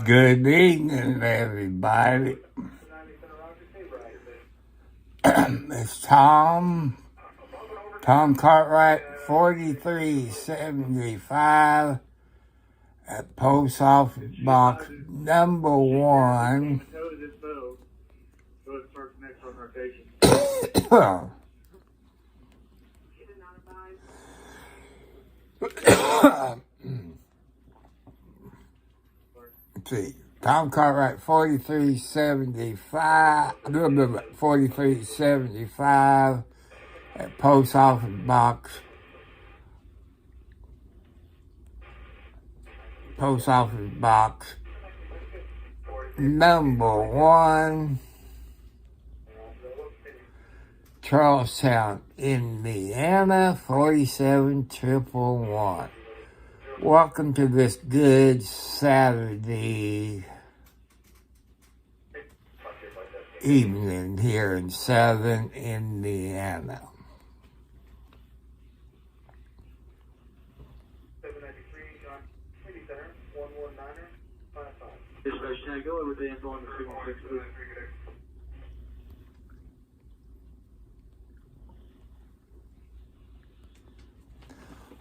Good evening, everybody. It's Tom Cartwright, 4375 at Post Office Box number 1. Let's see. Tom Cartwright, 4375 at Post Office Box number 1, Charlestown, Indiana, 47111. Welcome to this good Saturday evening here in southern Indiana.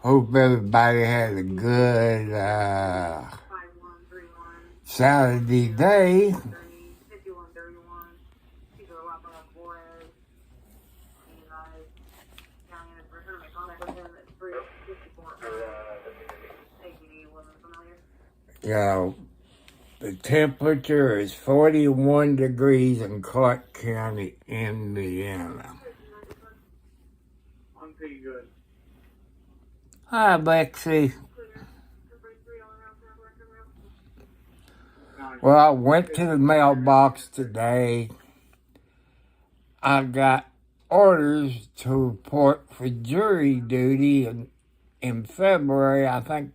Hope everybody had a good Saturday day. You know, the temperature is 41 degrees in Clark County, Indiana. I'm pretty good. Hi, Lexi. Well, I went to the mailbox today. I got orders to report for jury duty in February, I think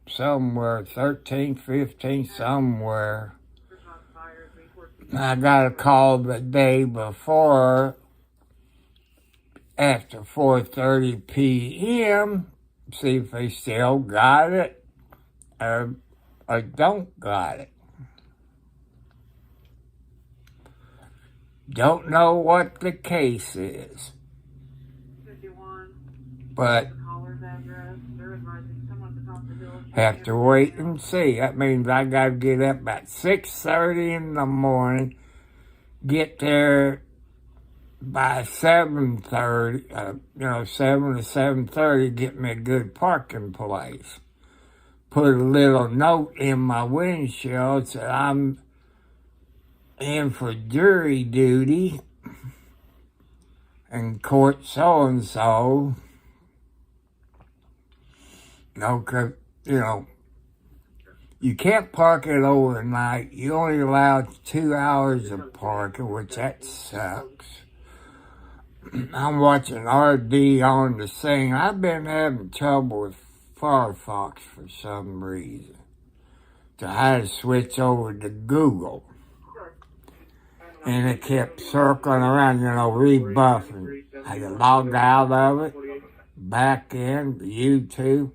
somewhere, 13th, 15th, somewhere. I got a call the day before after 4:30 p.m. see if they still got it or don't got it. Don't know what the case is, but have to wait and see. That means I got to get up about 6:30 in the morning, get there by 7:30, 7 to 7:30, get me a good parking place. Put a little note in my windshield that I'm in for jury duty in court so-and-so. You can't park it overnight. You only allow 2 hours of parking, which that sucks. I'm watching RD on the thing. I've been having trouble with Firefox for some reason. So I had to switch over to Google. And it kept circling around, rebuffing. I had to log out of it, back in, YouTube,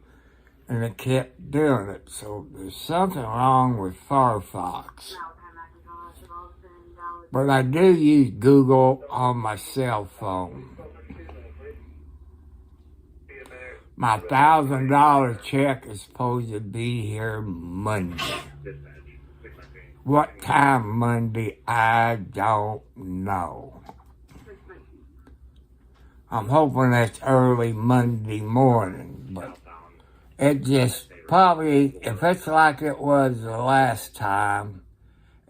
and it kept doing it. So there's something wrong with Firefox. But I do use Google on my cell phone. My $1,000 check is supposed to be here Monday. What time Monday, I don't know. I'm hoping that's early Monday morning, but it just probably, if it's like it was the last time,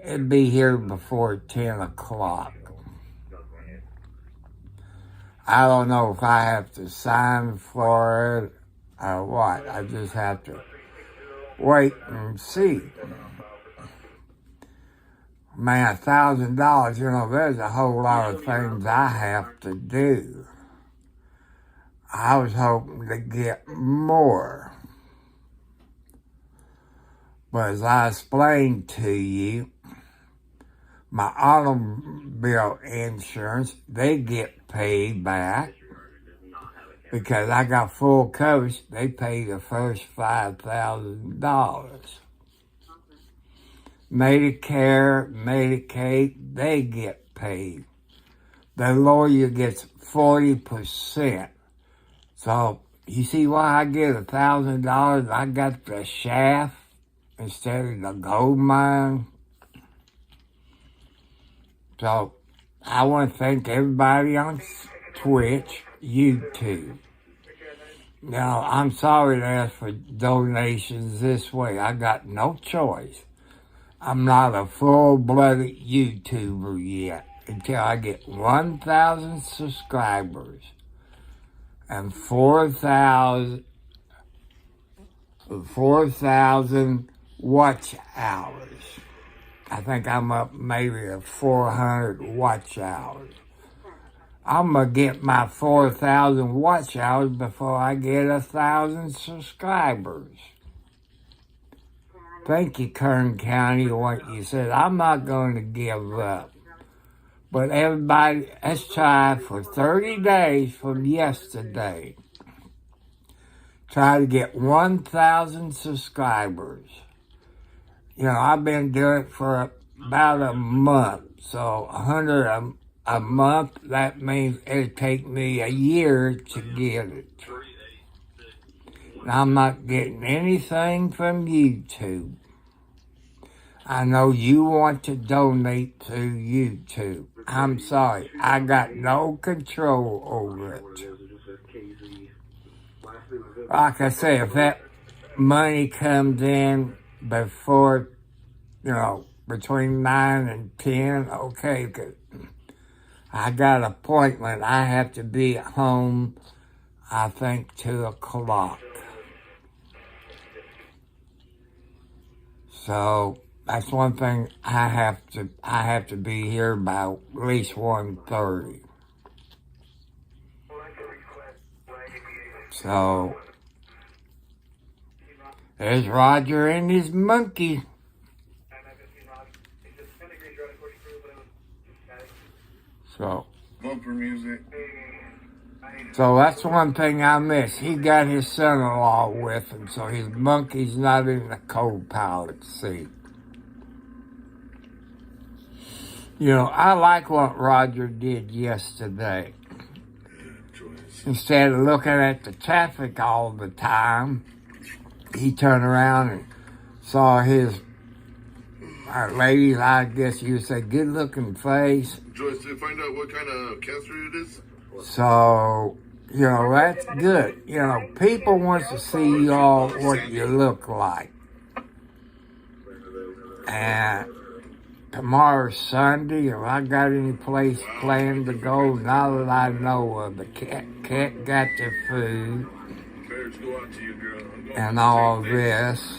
it'd be here before 10 o'clock. I don't know if I have to sign for it or what. I just have to wait and see. Man, $1,000, there's a whole lot of things I have to do. I was hoping to get more. But as I explained to you, my automobile insurance, they get paid back. because I got full coverage. They pay the first $5,000. Medicare, Medicaid, they get paid. The lawyer gets 40%. So, you see why I get $1,000? I got the shaft instead of the gold mine. So, I want to thank everybody on Twitch, YouTube. Now, I'm sorry to ask for donations this way. I got no choice. I'm not a full-blooded YouTuber yet until I get 1,000 subscribers and 4,000 watch hours. I think I'm up maybe at 400 watch hours. I'm going to get my 4,000 watch hours before I get 1,000 subscribers. Thank you, Kern County, what you said. I'm not going to give up. But everybody, let's try for 30 days from yesterday. Try to get 1,000 subscribers. You know, I've been doing it for about a month. So 100 a month, that means it'll take me a year to get it. And I'm not getting anything from YouTube. I know you want to donate to YouTube. I'm sorry, I got no control over it. Like I say, if that money comes in before, between 9 and 10, okay, because I got an appointment. I have to be at home, I think, 2 o'clock. So that's one thing I have to be here by at least 1:30. So there's Roger and his monkey. So bumper music. So that's one thing I miss. He got his son-in-law with him, so his monkey's not in the co-pilot seat. You know, I like what Roger did yesterday. Instead of looking at the traffic all the time, he turned around and saw his lady, I guess you would say, good-looking face. Joyce, did you find out what kind of cancer it is? So, that's good. People want to see y'all what you look like. And tomorrow's Sunday, if I got any place planned to go, now that I know of, the cat got the food and all this.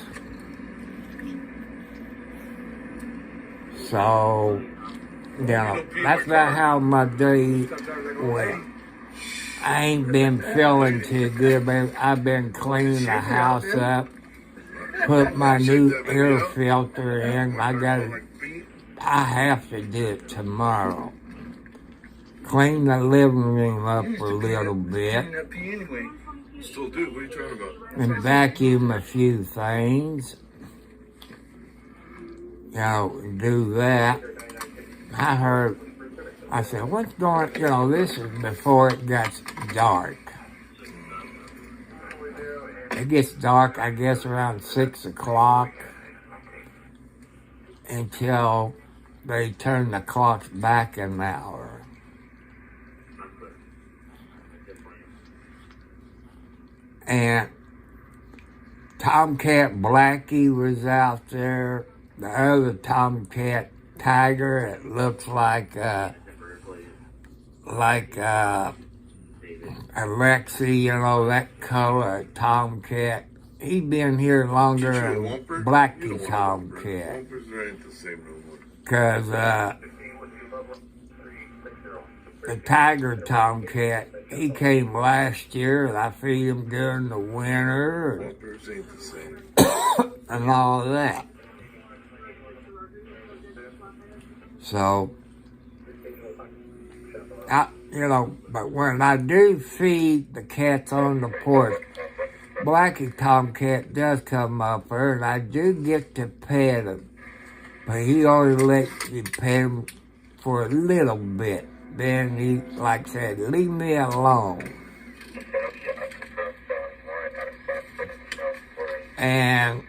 So, that's about how my day went. I ain't been feeling too good, but I've been cleaning the house up, put my new air filter in. I have to do it tomorrow. Clean the living room up a little bit. Still do. What are you talking about? And vacuum a few things. Do that. I said, what's going, this is before it gets dark. It gets dark, I guess, around 6 o'clock until they turn the clocks back an hour. And Tomcat Blackie was out there. The other Tomcat Tiger, it looks like Alexi, that color, Tomcat. He been here longer than Blackie Tomcat. Because the Tiger Tomcat, he came last year, and I feed him during the winter and all of that. So, but when I do feed the cats on the porch, Blackie Tomcat does come up there, and I do get to pet him. But he only lets me pet him for a little bit. Then he, like I said, leave me alone. And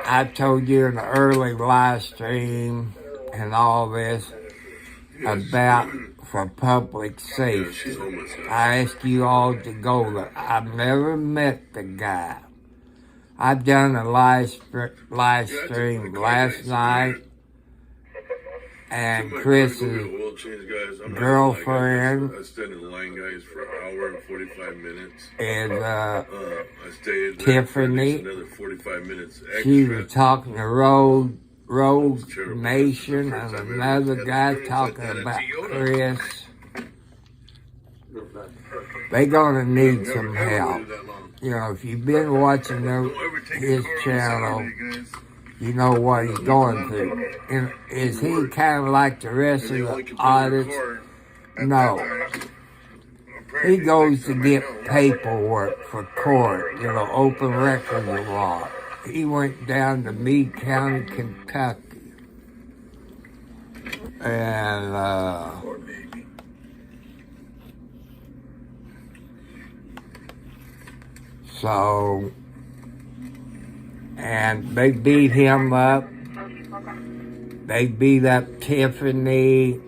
I told you in the early live stream and all this about for public safety. I asked you all to go there. I've never met the guy. I've done a live stream last night, and Chris's girlfriend I stayed in the line, guys, for an hour and 45 minutes. is I stayed Tiffany. another 45 minutes extra. She was talking to Rogue Nation and another guy talking about Chris. They're gonna need some help. If you've been watching his channel, you know what he's going through. And is he kind of like the rest of the artists? No. He goes to get paperwork for court, open records law. He went down to Meade County, Kentucky. And, so, and they beat him up. They beat up Tiffany.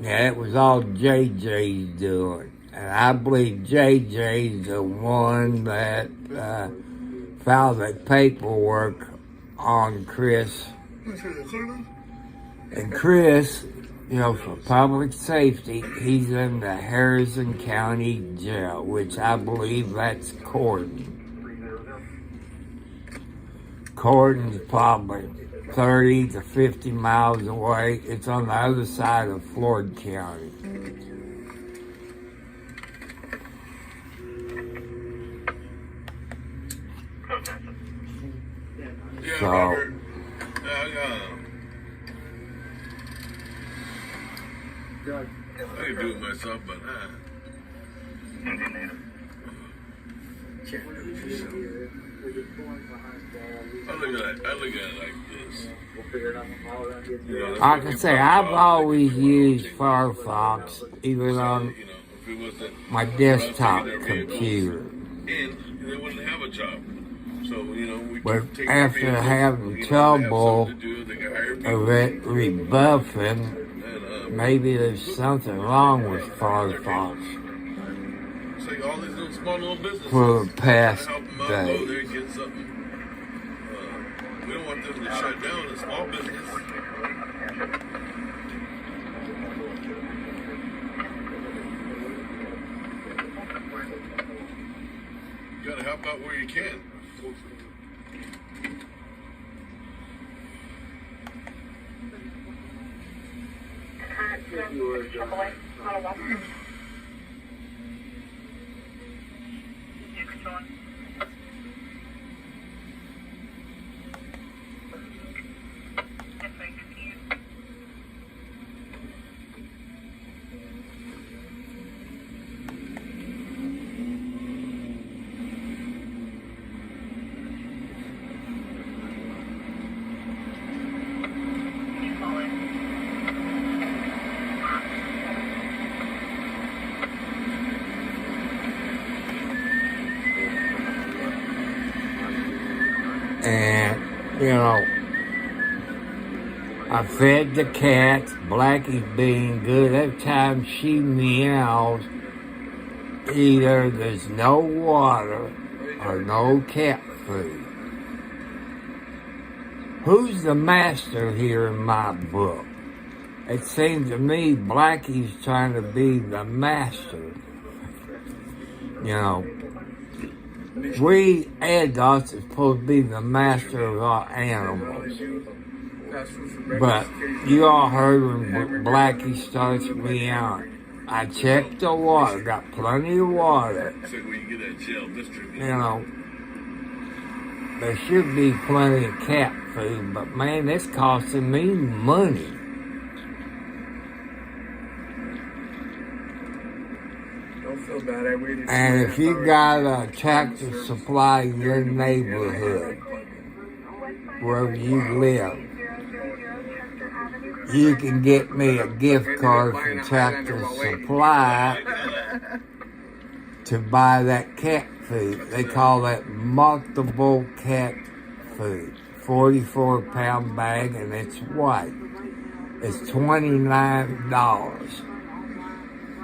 Yeah, it was all JJ's doing. And I believe JJ's the one that filed the paperwork on Chris. And Chris, for public safety, he's in the Harrison County Jail, which I believe that's Corden. Corden's probably 30 to 50 miles away. It's on the other side of Floyd County. So, I can do it myself, but I look at it like this. like I say, I've always used Firefox, even on my desktop computer. And they wouldn't have a job. So, But after having trouble of it rebuffing, maybe there's something wrong with Firefox it's like all these little small little businesses. for the past Help them out, day. go there, get something. We don't want them to shut down a small business. You gotta help out where you can. And, I fed the cats. Blackie's being good. Every time she meows, either there's no water or no cat food. Who's the master here in my book? It seems to me Blackie's trying to be the master. We adults are supposed to be the master of our animals. But you all heard when Blackie starts meowing. I checked the water, got plenty of water. There should be plenty of cat food, but man, it's costing me money. And if you got a Tractor Supply in your neighborhood, wherever you live, you can get me a gift card from Tractor Supply to buy that cat food. They call that multiple cat food. 44-pound bag, and it's white. It's $29.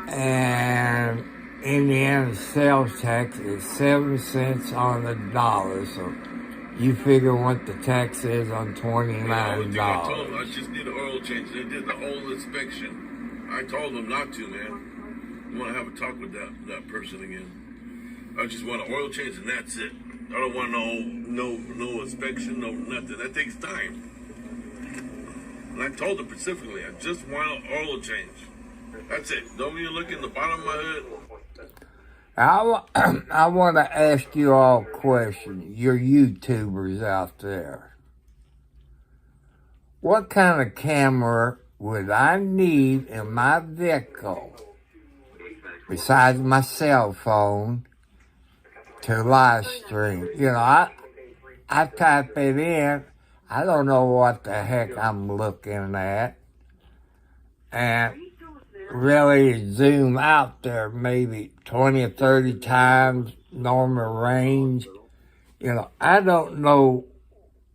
And Indiana sales tax is 7 cents on the dollar. So you figure what the tax is on $29. I told them I just need an oil change. They did the whole inspection. I told them not to, man. I want to have a talk with that person again. I just want an oil change and that's it. I don't want no inspection, no nothing. That takes time. And I told them specifically, I just want an oil change. That's it. Don't even look in the bottom of my head. I want to ask you all a question, your YouTubers out there. What kind of camera would I need in my vehicle, besides my cell phone, to live stream? You know, I type it in. I don't know what the heck I'm looking at. And really zoom out there maybe 20 or 30 times normal range. You know, I don't know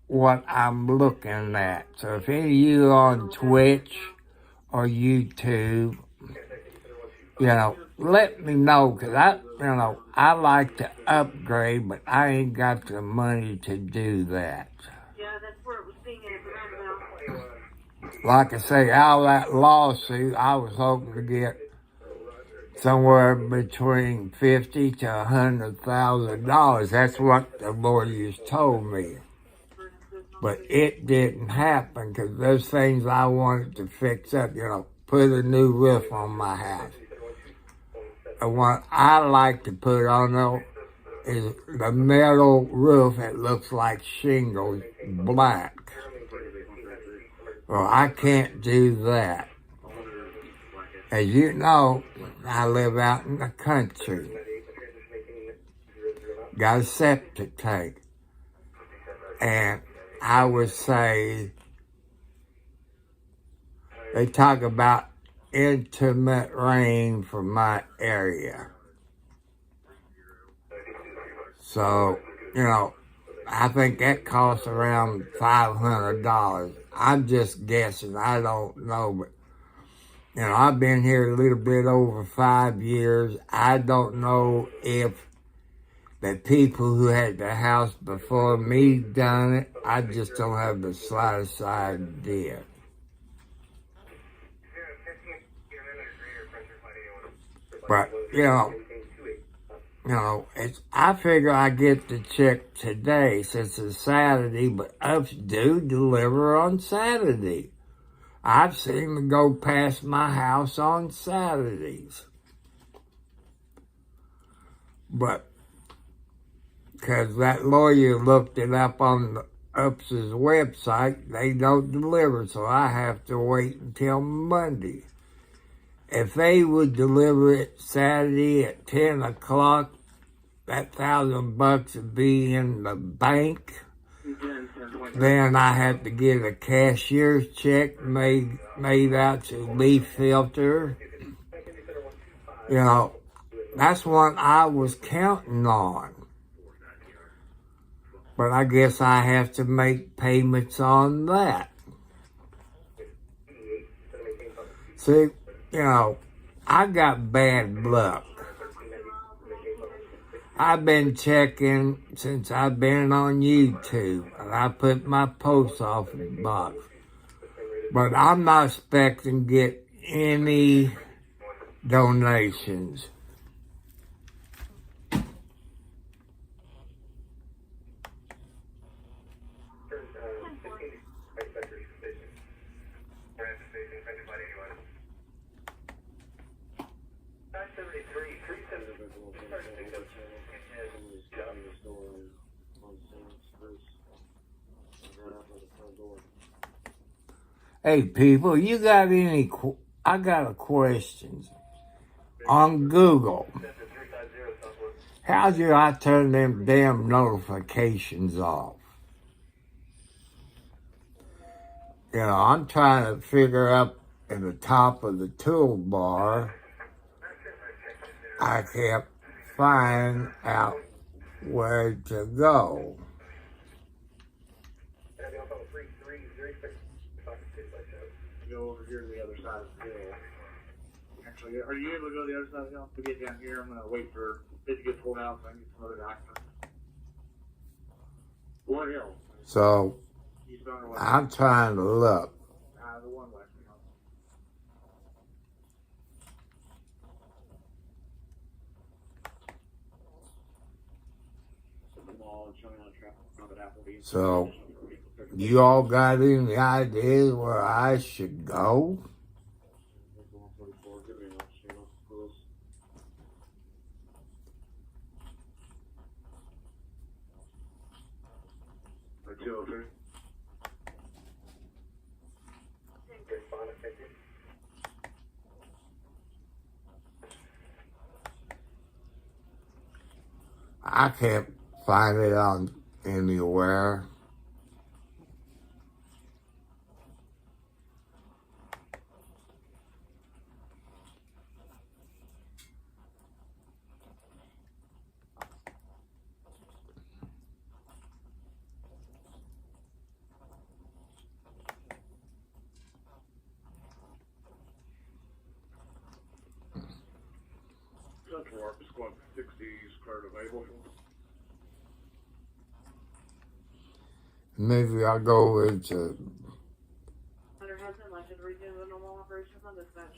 what I'm looking at. So if any of you on Twitch or YouTube, you know, let me know, because I like to upgrade, but I ain't got the money to do that. Yeah, that's where it was being at now. Like I say, out of that lawsuit, I was hoping to get somewhere between $50,000 to $100,000. That's what the lawyers told me. But it didn't happen, because those things I wanted to fix up, you know, put a new roof on my house. And what I like to put on though is the metal roof that looks like shingles, black. Well, I can't do that. As you know, I live out in the country. Got a septic tank. And I would say, they talk about intimate rain from my area. So, you know, I think that costs around $500. I'm just guessing. I don't know. But, you know, I've been here a little bit over 5 years. I don't know if the people who had the house before me done it. I just don't have the slightest idea. But, you know, I figure I get the check today since it's Saturday, but us do deliver on Saturday. I've seen them go past my house on Saturdays. But, because that lawyer looked it up on the UPS's website, they don't deliver, so I have to wait until Monday. If they would deliver it Saturday at 10 o'clock, that $1,000 would be in the bank. Then I have to get a cashier's check made out to leaf filter. You know, that's what I was counting on. But I guess I have to make payments on that. See, you know, I got bad luck. I've been checking since I've been on YouTube, and I put my post office box. But I'm not expecting to get any donations. Hey people, you got any, I got a question. On Google, How do I turn them damn notifications off? You know, I'm trying to figure up at the top of the toolbar. I can't find out where to go. Go over here to the other side of the hill. Actually, are you able to go to the other side of the hill? To get down here, I'm going to wait for it to get pulled out so I can get some other documents. What hill? So, Eastbound or west? I'm trying to look. The one west. So, you all got any ideas where I should go? I can't find it on anywhere. Central Arc Squad 60 is cleared available. Maybe I'll go into Hunter has been elected to resume the normal operations on dispatch.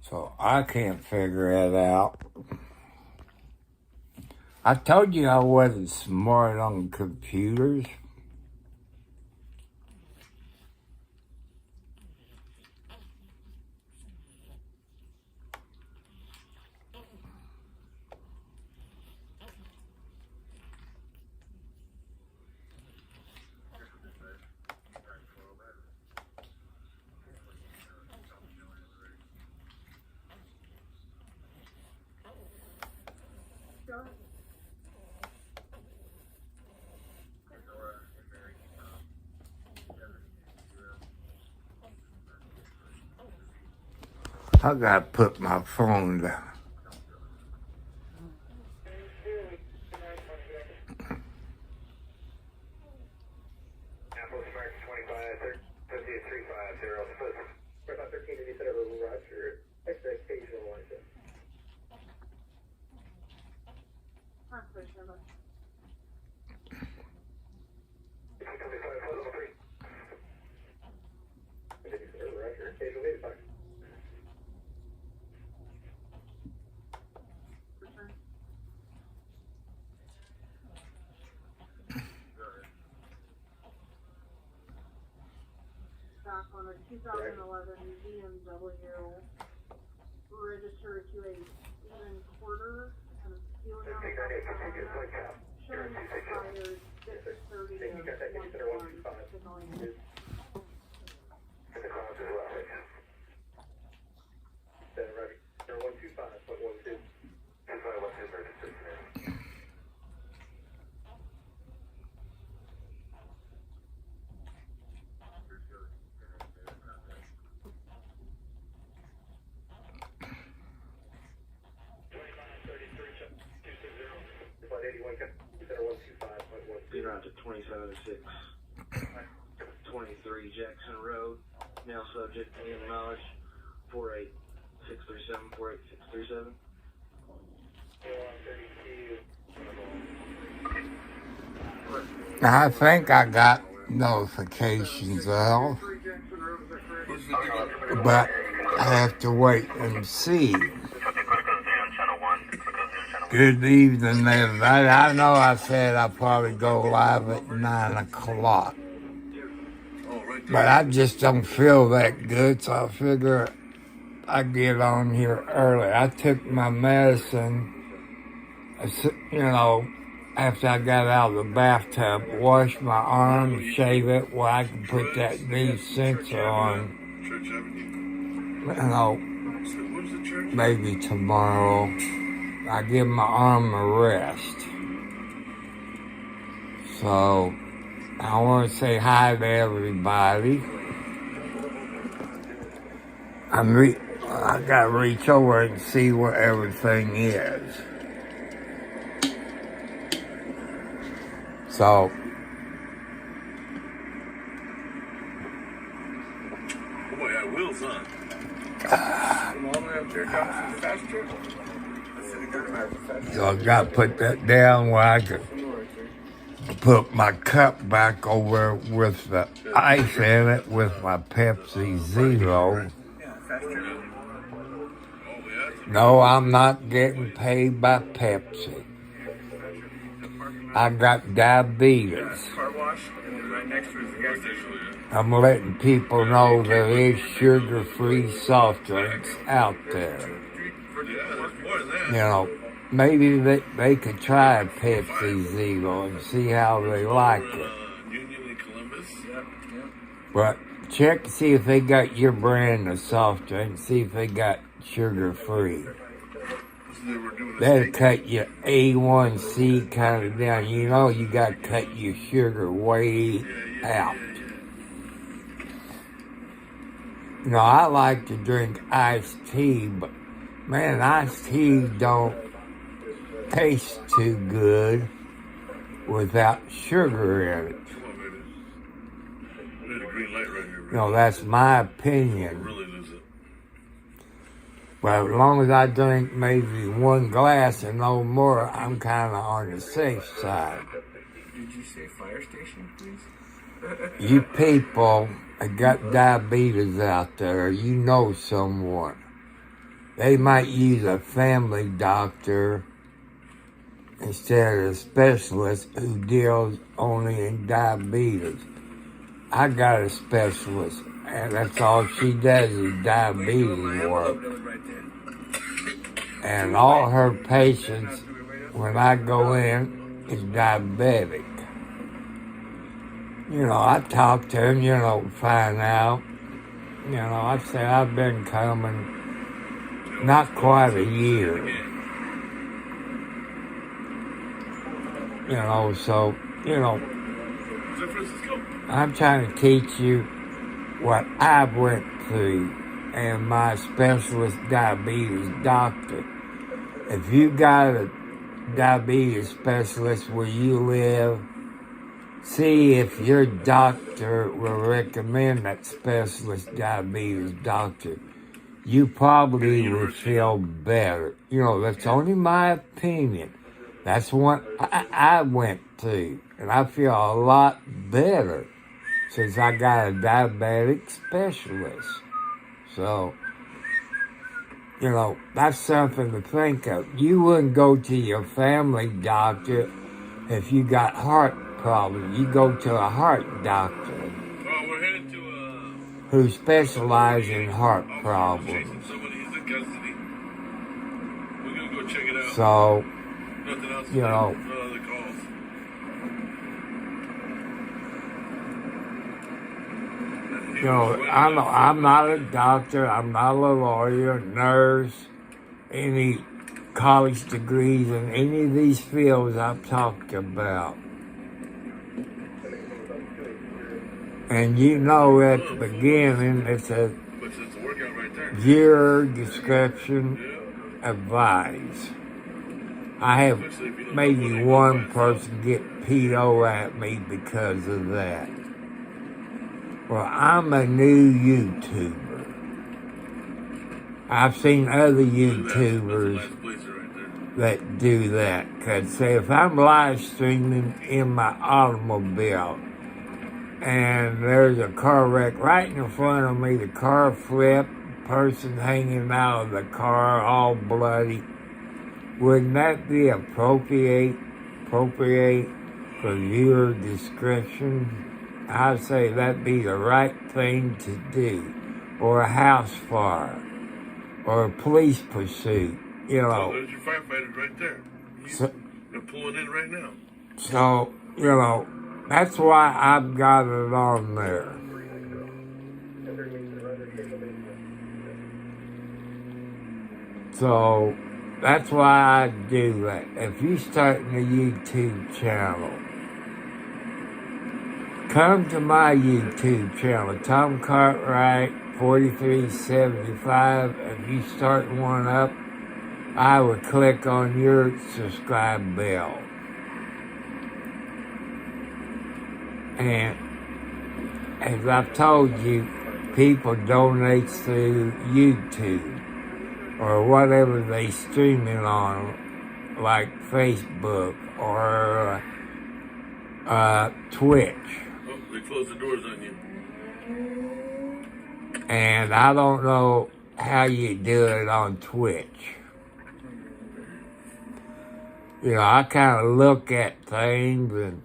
So I can't figure it out. I told you I wasn't smart on computers. I gotta put my phone down. Back on a 2011 BMW, registered to a even quarter and stealing out of showing expired 6/30 of 1/1. out to 2706 23 Jackson Road. Now subject to any knowledge 48637 48637. I think I got notifications out, but I have to wait and see. Good evening, everybody. I know I said I'll probably go live at 9 o'clock, but I just don't feel that good, so I figure I get on here early. I took my medicine, you know, after I got out of the bathtub, washed my arm, shave it where I can put that new sensor on, you know, maybe tomorrow. I give my arm a rest. So, I want to say hi to everybody. I gotta reach over and see where everything is. So, boy, I will, son. So I gotta put that down where I can put my cup back over with the ice in it with my Pepsi Zero. No, I'm not getting paid by Pepsi. I got diabetes. I'm letting people know there is sugar-free soft drinks out there. You know, maybe they could try Pepsi Zero and see how they like it. But check to see if they got your brand of soft drink, see if they got sugar-free. That'll cut your A1C kind of down. You know you got to cut your sugar way out. You know, I like to drink iced tea, but man, iced tea don't taste too good without sugar in it. You know, that's my opinion. But as long as I drink maybe one glass and no more, I'm kind of on the safe side. Did you say fire station, please? You people that got diabetes out there, you know someone. They might use a family doctor instead of a specialist who deals only in diabetes. I got a specialist, and that's all she does is diabetes work. And all her patients, when I go in, is diabetic. You know, I talk to them, you know, find out. You know, I say I've been coming not quite a year. You know, so, you know, I'm trying to teach you what I went through and my specialist diabetes doctor. If you got a diabetes specialist where you live, see if your doctor will recommend that specialist diabetes doctor. You probably will feel better. You know, that's only my opinion. That's what I went through. And I feel a lot better since I got a diabetic specialist. So, you know, that's something to think of. You wouldn't go to your family doctor if you got heart problems. You go to a heart doctor We're headed to who specializes in heart problems. somebody is in custody. We're gonna go check it out. So, Nothing else. you know, No other calls. you know, I'm not a doctor, I'm not a lawyer, nurse, any college degrees in any of these fields I've talked about. And you know at the beginning it says, Viewer Discretion advised. I have maybe one person get PO at me because of that. Well, I'm a new YouTuber. I've seen other YouTubers that do that. Because, say, if I'm live streaming in my automobile and there's a car wreck right in front of me, the car flipped, person hanging out of the car all bloody, wouldn't that be appropriate for viewer discretion? I'd say that'd be the right thing to do. Or a house fire. Or a police pursuit, you know. Oh, there's your firefighters right there. They're pulling in right now. So, you know, that's why I've got it on there. So, that's why I do that. If you're starting a YouTube channel, come to my YouTube channel, Tom Cartwright 4375. If you start one up, I would click on your subscribe bell. And as I've told you, people donate through YouTube or whatever they stream it on, like Facebook or Twitch. Oh, they closed the doors on you. And I don't know how you do it on Twitch. You know, I kind of look at things and,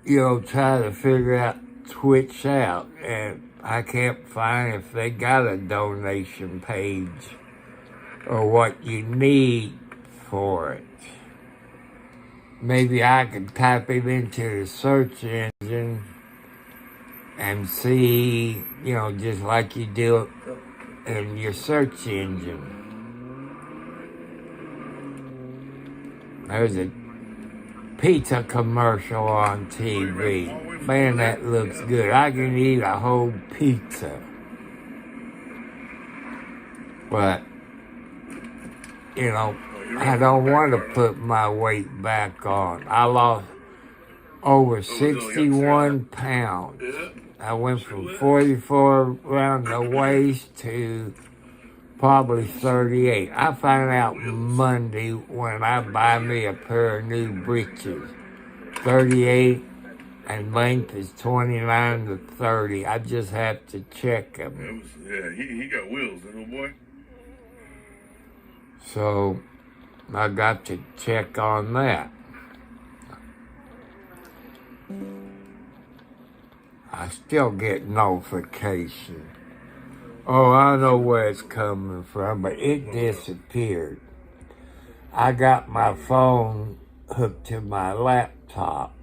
you know, try to figure out Twitch out. And I can't find if they got a donation page or what you need for it. Maybe I could type it into the search engine and see, you know, just like you do in your search engine. There's a pizza commercial on TV. Man, that looks good. I can eat a whole pizza. But, you know, I don't want to put my weight back on. I lost over 61 pounds. I went from 44 around the waist to probably 38. I find out Monday when I buy me a pair of new breeches. 38 and length is 29 to 30. I just have to check them. Yeah, he got wheels, little boy. So I got to check on that. I still get notification. Oh, I know where it's coming from, but it disappeared. I got my phone hooked to my laptop.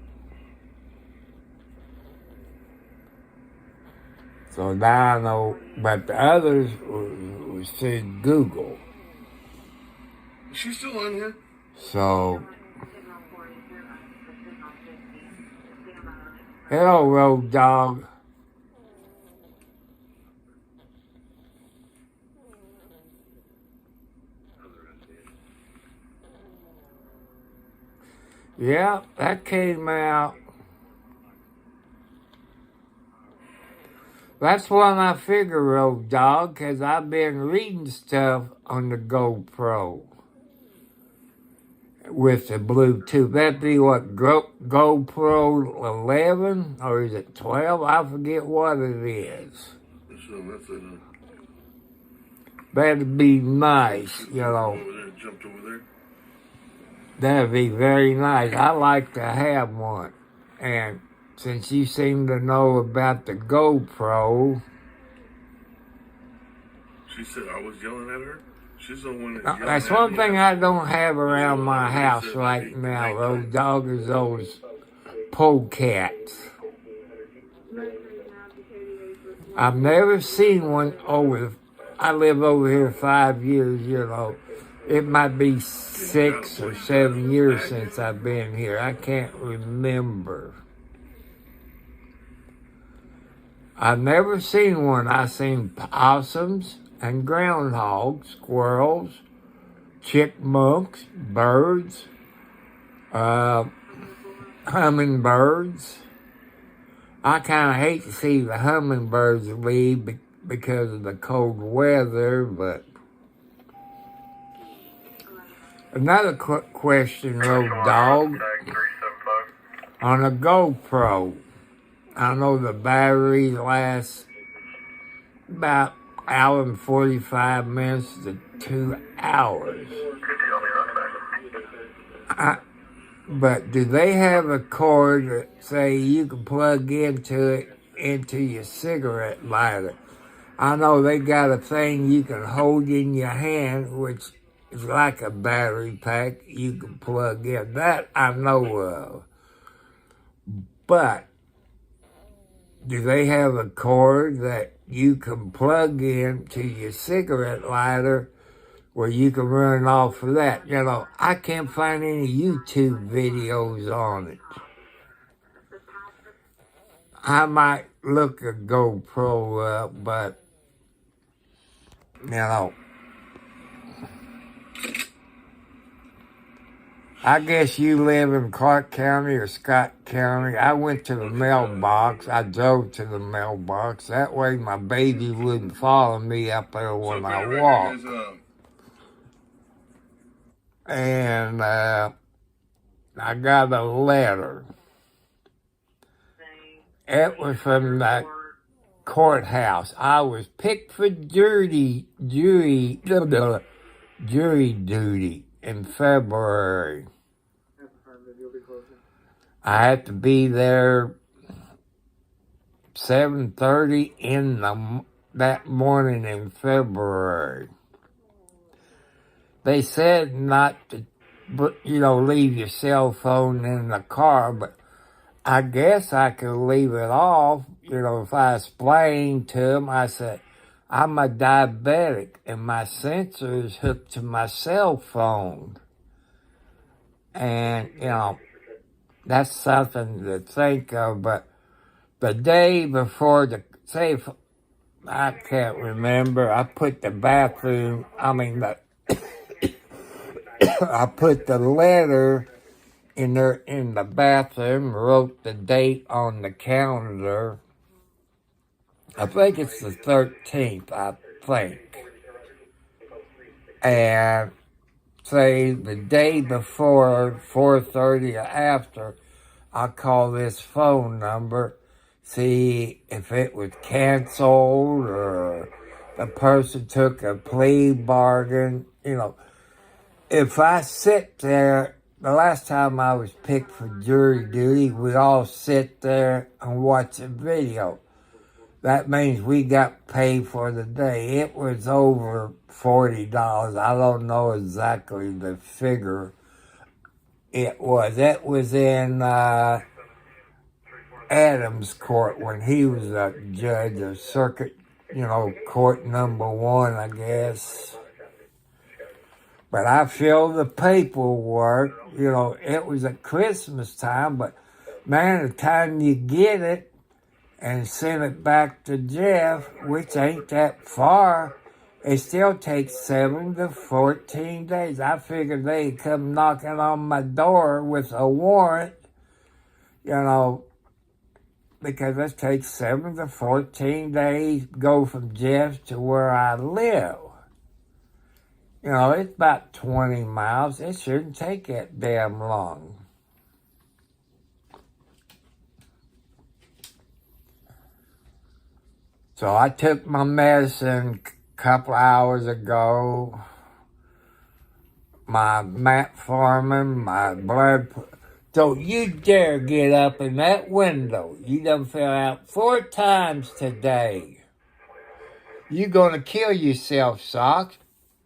So now I know, but the others was through Google. Is she still on here? So, hello, Road Dog. Yeah, that came out. That's when I figure, Road Dog, because I've been reading stuff on the GoPro with the Bluetooth. That'd be what, GoPro 11? Or is it 12? I forget what it is. That'd be nice, you know. Over there, jumped over there. That'd be very nice. I like to have one. And since you seem to know about the GoPro. She said I was yelling at her? She's the one that's yelling That's at one me. thing I don't have around my house right now. Those doggers, those polecats. I've never seen one I live over here 5 years, you know. It might be 6 or 7 years since I've been here. I can't remember. I've never seen one. I've seen possums and groundhogs, squirrels, chipmunks, birds, hummingbirds. I kind of hate to see the hummingbirds leave because of the cold weather, but another question, Road Dog, on a GoPro, I know the batteries last about an hour and 45 minutes to 2 hours. But do they have a cord that say you can plug into your cigarette lighter? I know they got a thing you can hold in your hand, which is like a battery pack you can plug in. That I know of. But do they have a cord that you can plug in to your cigarette lighter where you can run off of that? You know, I can't find any YouTube videos on it. I might look a GoPro up, but, you know, I guess you live in Clark County or Scott County. I went to the mailbox. I drove to the mailbox. That way my baby wouldn't follow me up there when I walk. And I got a letter. It was from the courthouse. I was picked for jury duty in February. I had to be there 7:30 that morning in February. They said not to, leave your cell phone in the car, but I guess I could leave it off. If I explained to them, I said, I'm a diabetic and my sensor is hooked to my cell phone. And, that's something to think of. But the day before I can't remember, I put the I put the letter in the bathroom, wrote the date on the calendar. I think it's the 13th, I think. And say the day before, 4:30 or after, I call this phone number, see if it was canceled or the person took a plea bargain. If I sit there, the last time I was picked for jury duty, we all sit there and watch a video. That means we got paid for the day. It was over $40. I don't know exactly the figure it was. It was in Adams Court when he was a judge of circuit, court number 1, I guess. But I filled the paperwork. It was at Christmas time, but man, the time you get it and send it back to Jeff, which ain't that far, it still takes 7 to 14 days. I figured they'd come knocking on my door with a warrant, because it takes 7 to 14 days to go from Jeff to where I live. It's about 20 miles. It shouldn't take that damn long. So I took my medicine a couple hours ago. My metformin, my blood. Don't you dare get up in that window. You done fell out 4 times today. You gonna kill yourself, Socks.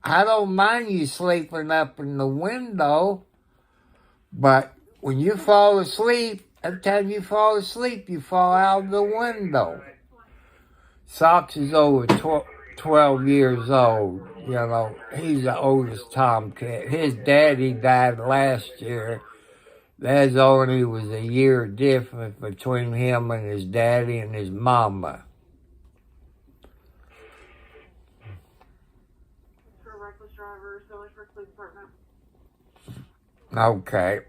I don't mind you sleeping up in the window, but when you fall asleep, every time you fall asleep, you fall out of the window. Socks is over 12 years old, He's the oldest tomcat. His daddy died last year. There's only was a year difference between him and his daddy and his mama. Correctly this driver, so much for police department. Okay.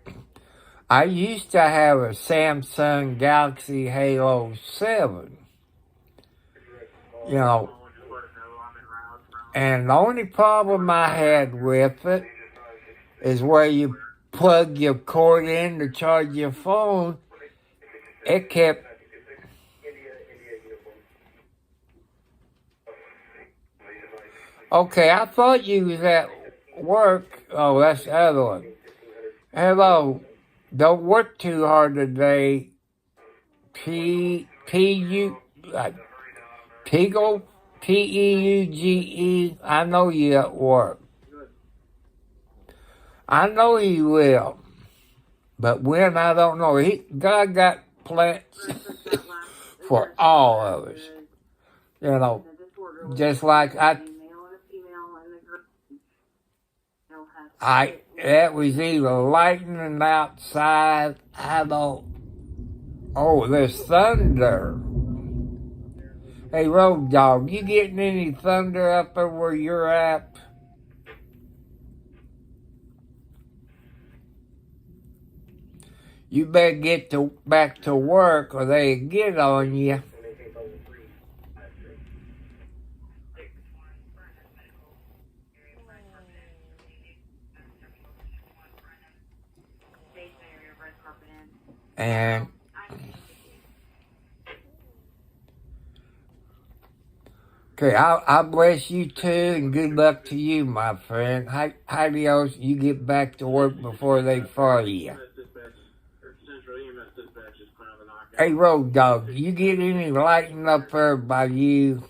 I used to have a Samsung Galaxy Halo 7. You know, and the only problem I had with it is where you plug your cord in to charge your phone, it kept... Okay, I thought you was at work. Oh, that's the other one. Hello. Don't work too hard today. Peggle? P-E-U-G-E. I know you at work. I know he will. But when, I don't know. God got plans for all of us. You know, just like that was either lightning outside, I don't... Oh, there's thunder. Hey, Road Dog, you getting any thunder up there where you're at? You better get back to work or they get on you. And okay, I bless you too, and good luck to you, my friend. Adios. You get back to work before they fire you. Hey, Road Dog, you get any lighting up there by you?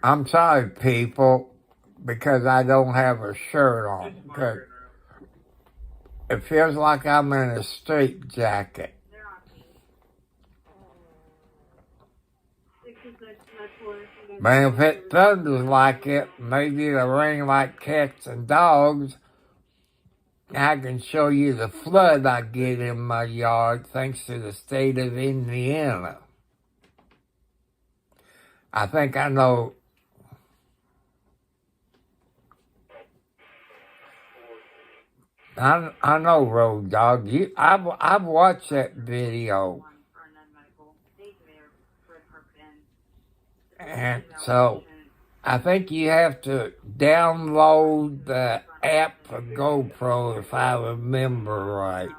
I'm sorry, people, because I don't have a shirt on. Because it feels like I'm in a straitjacket. Man, if it thunders like it, maybe it'll rain like cats and dogs. I can show you the flood I get in my yard thanks to the state of Indiana. I think I know. I know, Road Dog. I've watched that video. And so, I think you have to download the app for GoPro, if I remember right.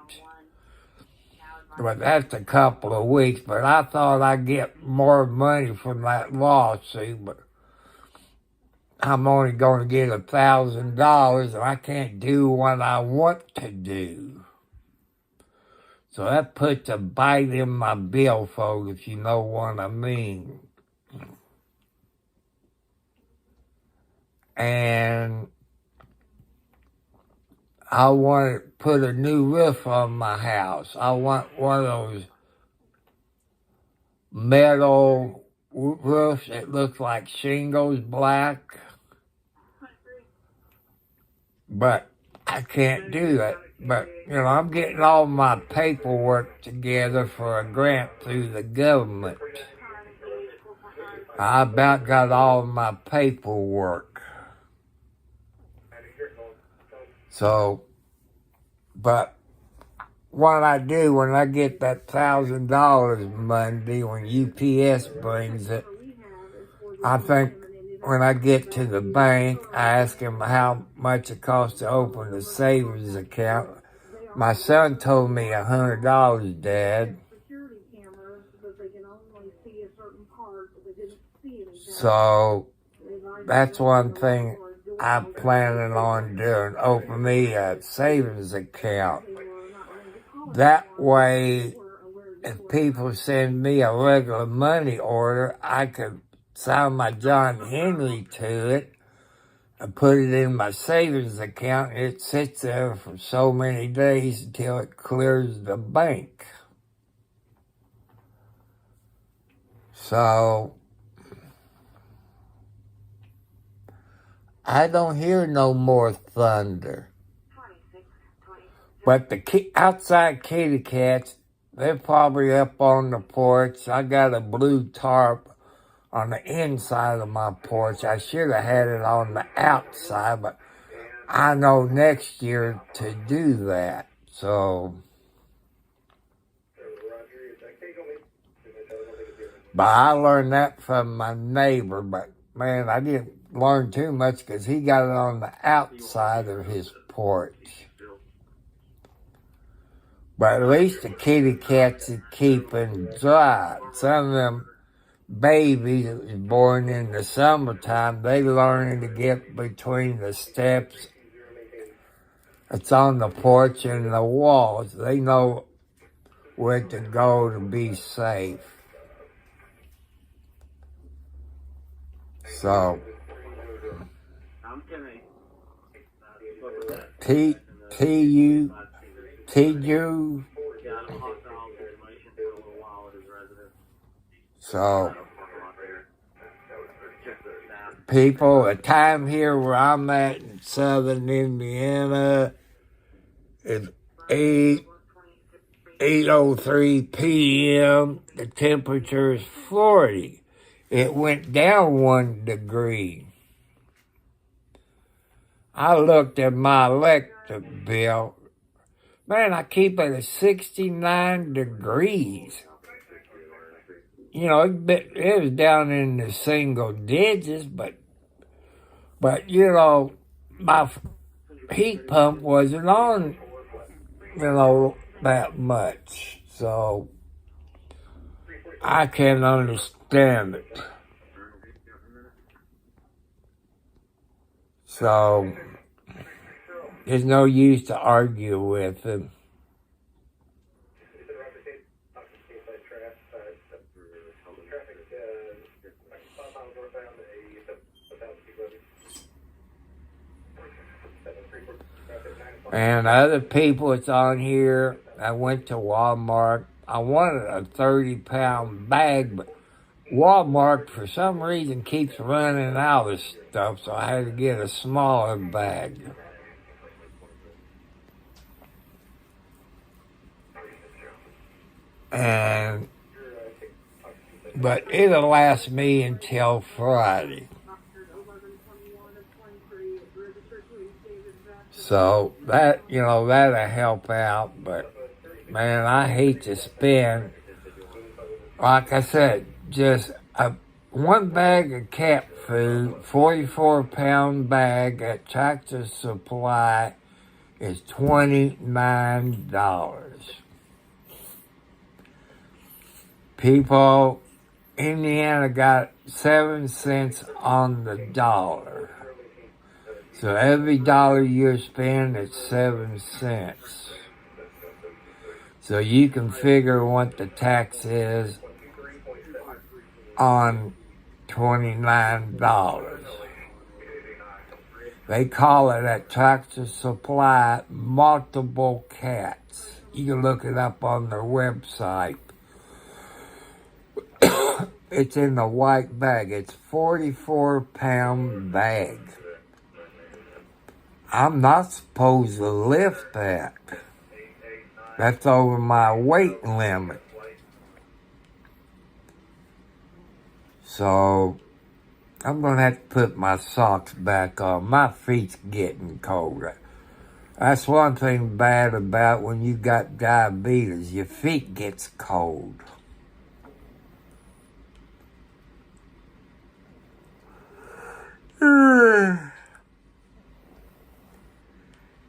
But that's a couple of weeks. But I thought I'd get more money from that lawsuit. But I'm only going to get $1,000, and I can't do what I want to do. So that puts a bite in my bill, folks, if you know what I mean. And I want to put a new roof on my house. I want one of those metal roofs that look like shingles, black. But I can't do that. But, you know, I'm getting all my paperwork together for a grant through the government. I about got all my paperwork. So, but what I do when I get that $1,000 Monday, when UPS brings it, I think when I get to the bank, I ask them how much it costs to open a savings account. My son told me $100, Dad. So, that's one thing I'm planning on doing, open me a savings account. That way, if people send me a regular money order, I could sign my John Henry to it and put it in my savings account. It sits there for so many days until it clears the bank. So, I don't hear no more thunder. But the outside kitty cats, they're probably up on the porch. I got a blue tarp on the inside of my porch. I should have had it on the outside, but I know next year to do that. So, but I learned that from my neighbor. But man, I didn't learn too much because he got it on the outside of his porch. But at least the kitty cats are keeping dry. Some of them babies that was born in the summertime, they learning to get between the steps. It's on the porch and the walls. They know where to go to be safe. So, T-U, so, people, the time here where I'm at in southern Indiana is 8:03 p.m. The temperature is 40. It went down 1 degree. I looked at my electric bill. Man, I keep it at 69 degrees. You know, it was down in the single digits, but you know, my heat pump wasn't on, you know, that much. So, I can understand it. So, there's no use to argue with him. And other people that's on here, I went to Walmart. I wanted a 30-pound bag, but Walmart, for some reason, keeps running out of stuff, so I had to get a smaller bag. But it'll last me until Friday. So that, you know, that'll help out. But man, I hate to spend, like I said, just one bag of cat food, 44-pound bag at Tractor Supply is $29. People, Indiana got 7 cents on the dollar. So every dollar you spend, it's 7 cents. So you can figure what the tax is on $29. They call it at Tractor Supply multiple cats. You can look it up on their website. It's in the white bag. It's 44-pound bag. I'm not supposed to lift that. That's over my weight limit. So, I'm going to have to put my socks back on. My feet's getting cold. That's one thing bad about when you got diabetes. Your feet gets cold.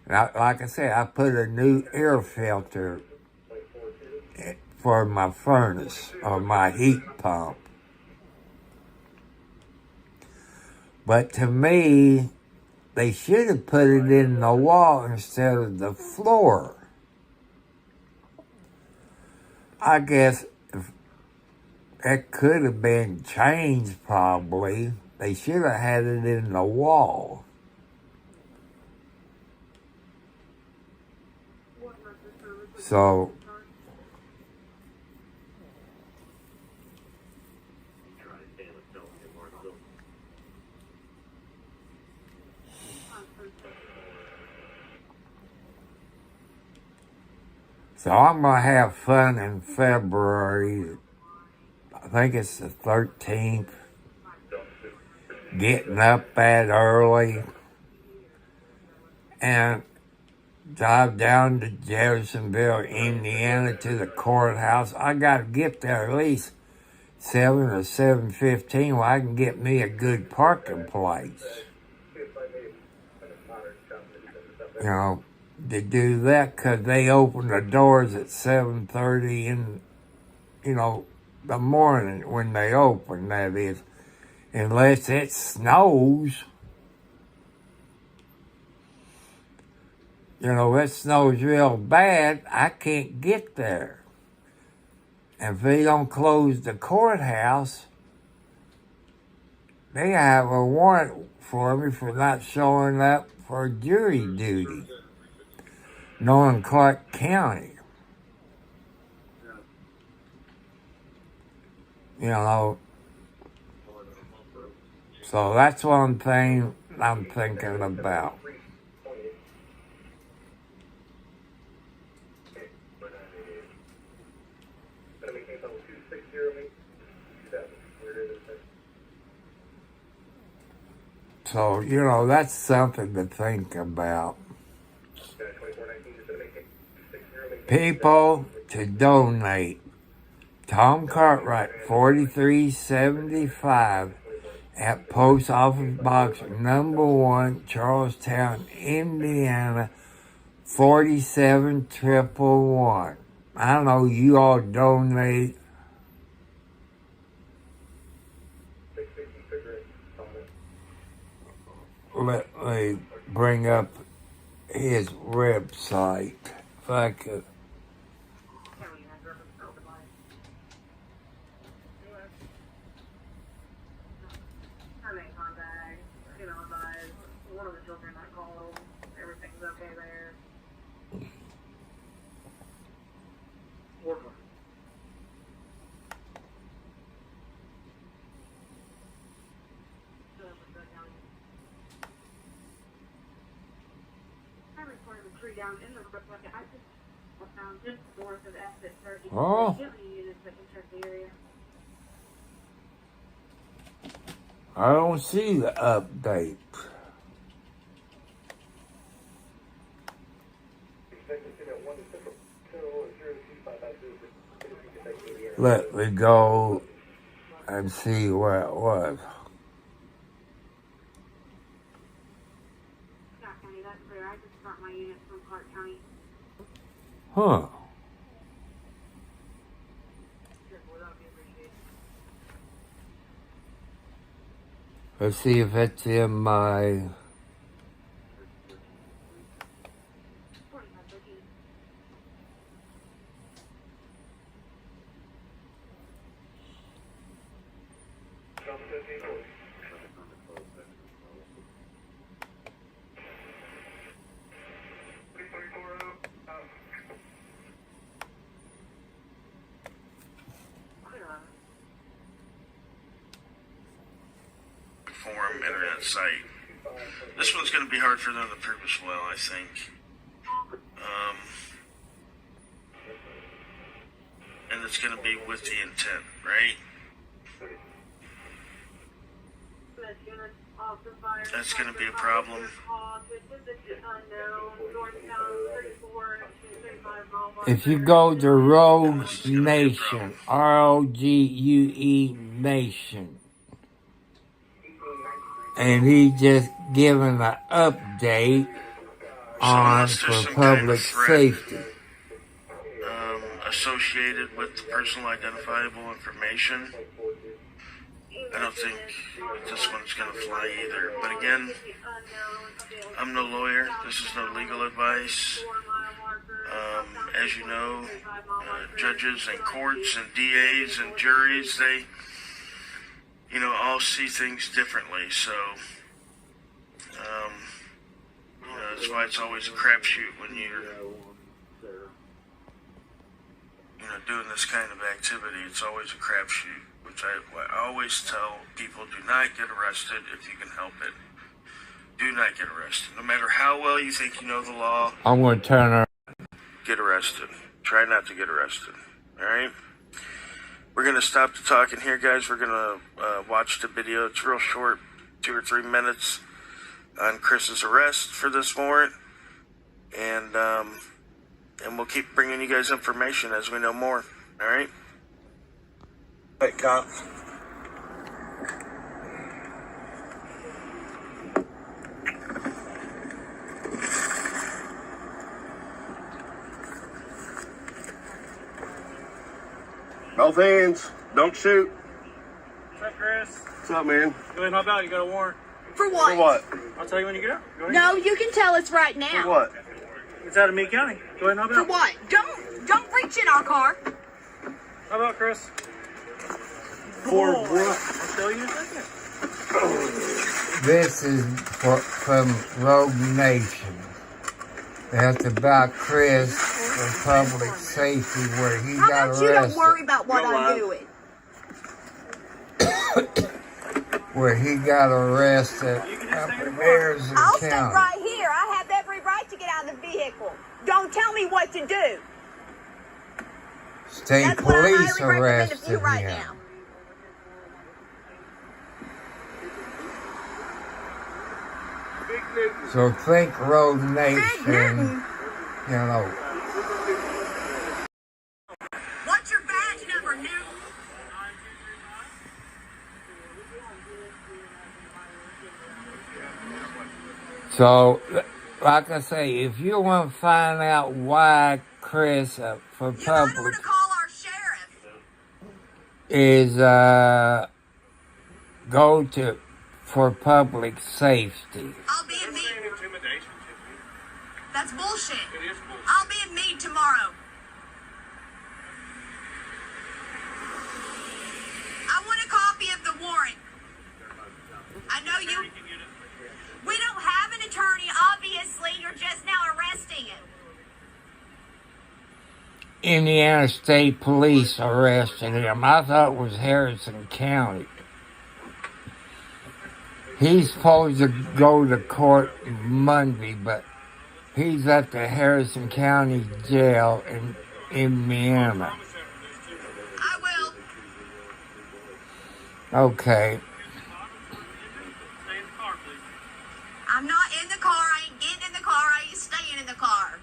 Now, like I said, I put a new air filter for my furnace or my heat pump. But to me, they should have put it in the wall instead of the floor. I guess it could have been changed probably. They should have had it in the wall. So, So I'm going to have fun in February. I think it's the 13th. Getting up that early. And drive down to Jeffersonville, Indiana to the courthouse. I got to get there at least 7 or 7:15 where I can get me a good parking place. You know, to do that because they open the doors at 7:30 in, you know, the morning when they open, that is. Unless it snows. You know, if it snows real bad, I can't get there. And if they don't close the courthouse, they have a warrant for me for not showing up for jury duty. Knowing Clark County. You know, so that's one thing I'm thinking about. So, you know, that's something to think about. People to donate. Tom Cartwright, 4375 at Post Office Box number 1, Charlestown, Indiana, 47111. I know you all donate. Let me bring up his website. If I could. Her main contact, you know, advised one of the children that called, everything's okay there. I reported a tree down in the brook, I just found just north of exit 30. Oh. Units that can check the area. I don't see the update. Let me go and see where it was. Scott County, that's clear. I just brought my units from Clark County. Huh. Let's see if it's in my... Forum internet site. This one's going to be hard for them to prove as well, I think. And it's going to be with the intent, right? That's going to be a problem. If you go to Rogue Nation, ROGUE Nation, and he just given an update on for public safety. Associated with the personal identifiable information. I don't think this one's going to fly either. But again, I'm no lawyer. This is no legal advice. As you know, judges and courts and DAs and juries, they, you know, all see things differently. So, you know, that's why it's always a crapshoot when you're, you know, doing this kind of activity. It's always a crapshoot, which I always tell people: do not get arrested if you can help it. Do not get arrested, no matter how well you think you know the law. I'm going to turn her. Get arrested. Try not to get arrested. All right? We're going to stop the talking here, guys. We're going to watch the video. It's real short, 2 or 3 minutes on Chris's arrest for this warrant. And we'll keep bringing you guys information as we know more. All right? Hey, cops. Both hands. Don't shoot. What's up, Chris? What's up, man? Go ahead and hop out. You got a warrant. For what? For what? I'll tell you when you get out. Go ahead. No, you can tell us right now. For what? It's out of Meade County. Go ahead and hop For out. what? Don't reach in our car. How about Chris? For what? I'll tell you in a second. This is from Rogue Nation. That's about Chris for public safety where he How got about you don't arrested. worry about what You're I'm alive. doing? Where he got arrested up in Harrison I'll stay County. right here. I have every right to get out of the vehicle. Don't tell me what to do. State That's what I police highly recommend of arrested you right him. now. So think Rogue Nation, Newton. you know. What's your badge number, Newton? So, like I say, if you want to find out why Chris for You might want public to call our sheriff. is go to for public safety. I'll be in Meade. That's bullshit. I'll be in Meade tomorrow. I want a copy of the warrant. I know you. We don't have an attorney, obviously. You're just now arresting him. Indiana State Police arrested him. I thought it was Harrison County. He's supposed to go to court Monday, but he's at the Harrison County Jail in Indiana. I will. Okay. I'm not in the car. I ain't getting in the car. I ain't staying in the car.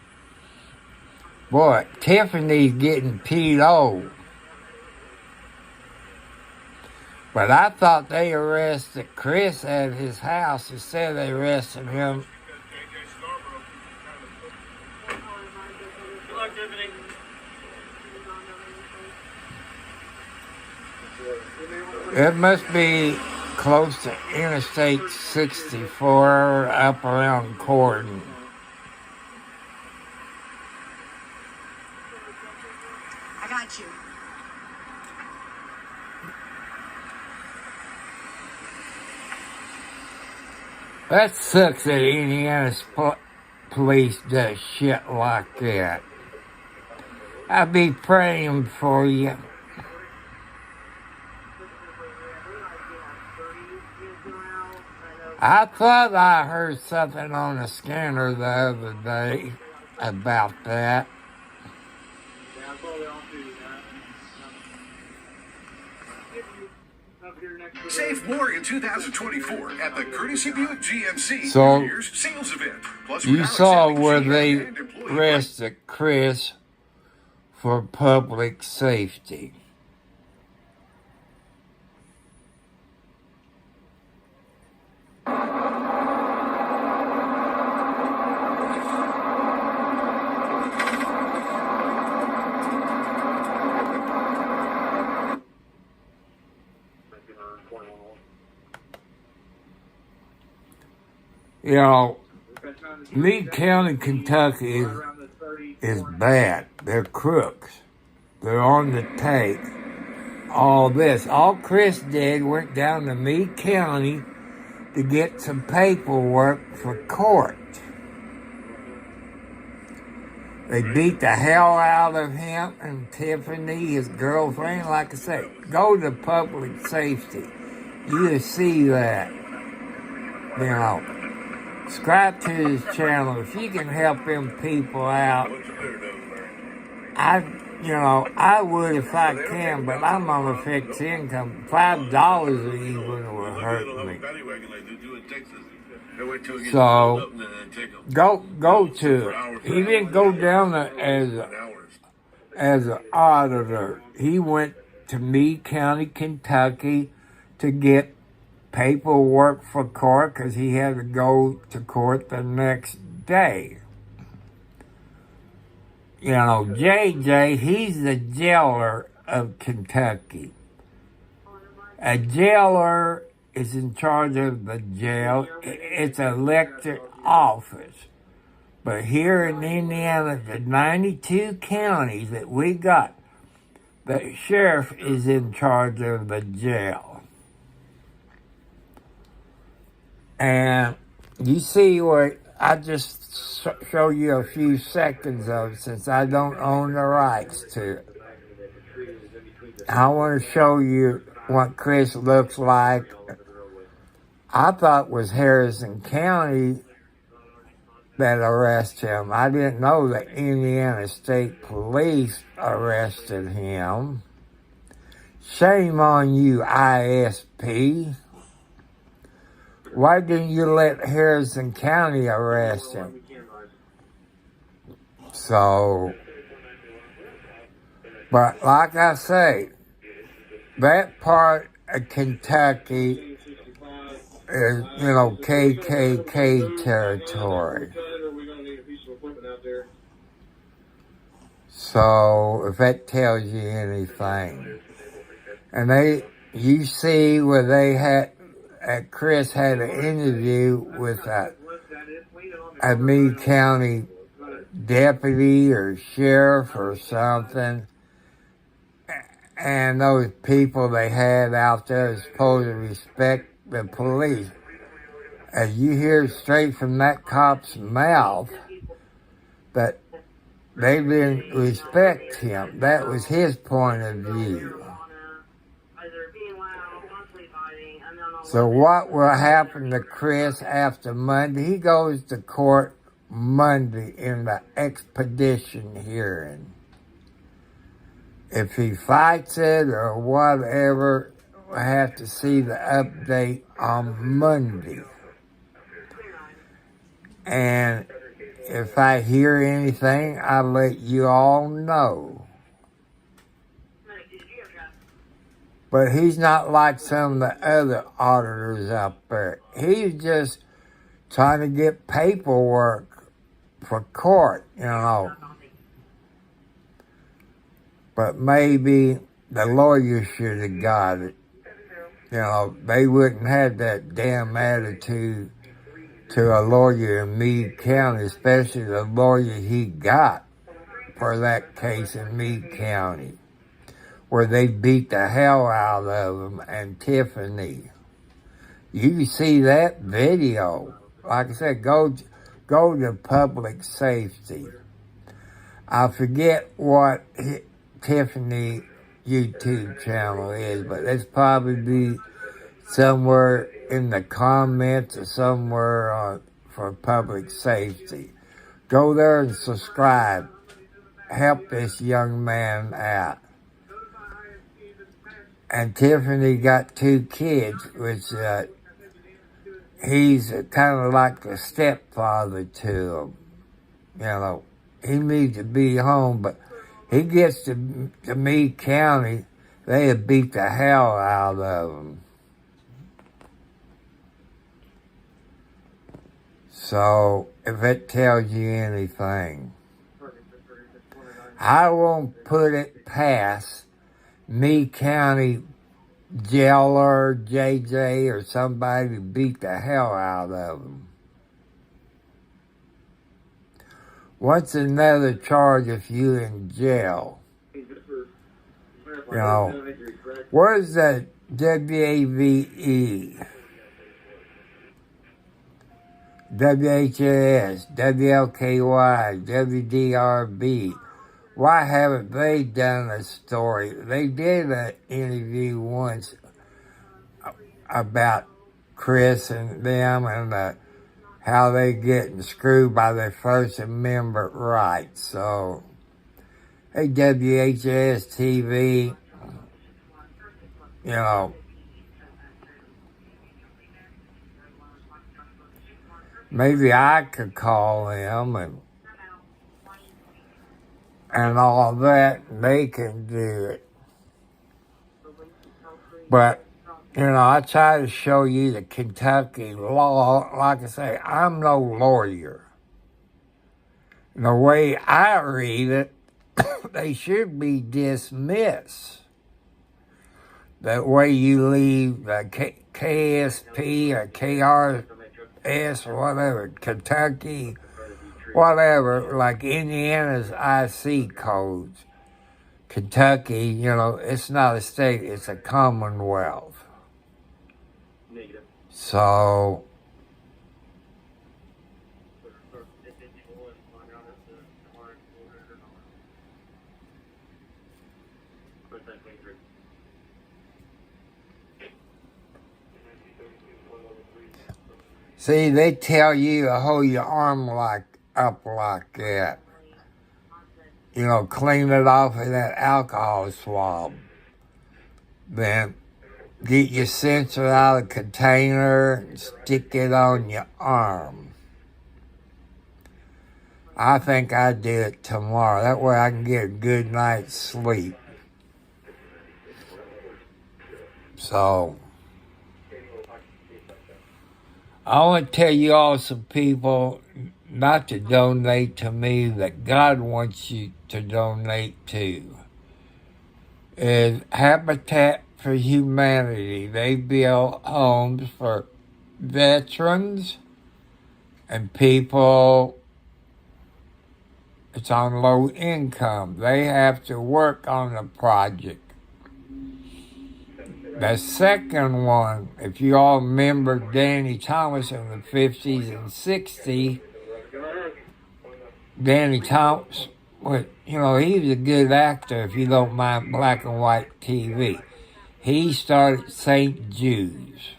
Boy, Tiffany's getting PO'd. But I thought they arrested Chris at his house instead they arrested him. It must be close to Interstate 64 up around Corden. I got you. That sucks that Indiana police does shit like that. I'll be praying for you. I thought I heard something on the scanner the other day about that. Save more in 2024 at the Courtesy Buick GMC So, New Year's sales event. Plus, you without saw accepting where GM they and employee arrested Chris for public safety. You know, Meade County, Kentucky is bad. They're crooks. They're on the take. All this. All Chris did went down to Meade County to get some paperwork for court. They beat the hell out of him and Tiffany, his girlfriend. Like I say, go to public safety. You'll see that. You know, subscribe to his channel. If you can help them people out, I would if I can, but I'm on a fixed income. $5 even would hurt me. So go to it. He didn't go down as an auditor. He went to Meade County, Kentucky, to get paperwork for court because he had to go to court the next day. JJ, he's the jailer of Kentucky. A jailer is in charge of the jail. It's an elected office. But here in Indiana, the 92 counties that we got, the sheriff is in charge of the jail. And you see what I just show you a few seconds of, since I don't own the rights to it. I want to show you what Chris looks like. I thought it was Harrison County that arrested him. I didn't know that Indiana State Police arrested him. Shame on you, ISP. Why didn't you let Harrison County arrest him? So, but like I say, that part of Kentucky is, KKK territory. So, if that tells you anything. And you see where they had, Chris had an interview with a Meade County deputy or sheriff or something. And those people they had out there are supposed to respect the police. As you hear straight from that cop's mouth, that they didn't respect him. That was his point of view. So what will happen to Chris after Monday? He goes to court Monday in the expedition hearing. If he fights it or whatever, we'll have to see the update on Monday. And if I hear anything, I'll let you all know. But he's not like some of the other auditors out there. He's just trying to get paperwork for court, But maybe the lawyer should have got it. They wouldn't have that damn attitude to a lawyer in Meade County, especially the lawyer he got for that case in Meade County, where they beat the hell out of him and Tiffany. You can see that video. Like I said, go to public safety. I forget what Tiffany YouTube channel is, but it's probably somewhere in the comments or somewhere for public safety. Go there and subscribe. Help this young man out. And Tiffany got 2 kids, which he's kind of like the stepfather to them. He needs to be home, but he gets to Meade County, they have beat the hell out of him. So, if it tells you anything, I won't put it past Meade County jailer, JJ, or somebody to beat the hell out of him. What's another charge if you're in jail? Where's the WAVE? WHAS, WLKY, WDRB. Why haven't they done a story? They did an interview once about Chris and them and how they getting screwed by their First Amendment rights. So hey, WHS TV, you know, maybe I could call them and all that, and they can do it. But, you know, I try to show you the Kentucky law. Like I say, I'm no lawyer. The way I read it, they should be dismissed. The way you leave the KSP or KRS or whatever, Kentucky, whatever, like Indiana's IC codes. Kentucky, you know, it's not a state, it's a commonwealth. So, see, they tell you to hold your arm up like that. You know, clean it off of that alcohol swab. Then get your sensor out of the container and stick it on your arm. I think I'd do it tomorrow. That way I can get a good night's sleep. So, I want to tell you all some people not to donate to me that God wants you to donate to. Is Habitat for Humanity. They build homes for veterans and people that's on low income. They have to work on the project. The second one, if you all remember Danny Thomas in the 50s and 60s, Danny Thomas, well, you know, he was a good actor if you don't mind black and white TV. He started St. Jude's.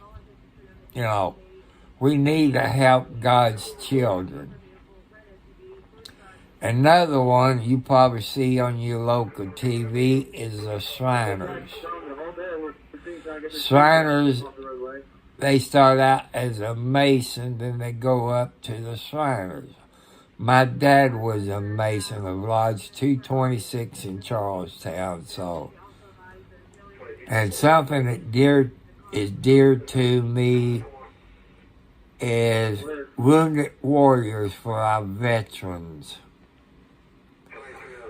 You know, we need to help God's children. Another one you probably see on your local TV is the Shriners. Shriners, they start out as a Mason, then they go up to the Shriners. My dad was a Mason of Lodge 226 in Charlestown, so. And something that is dear to me is wounded warriors for our veterans.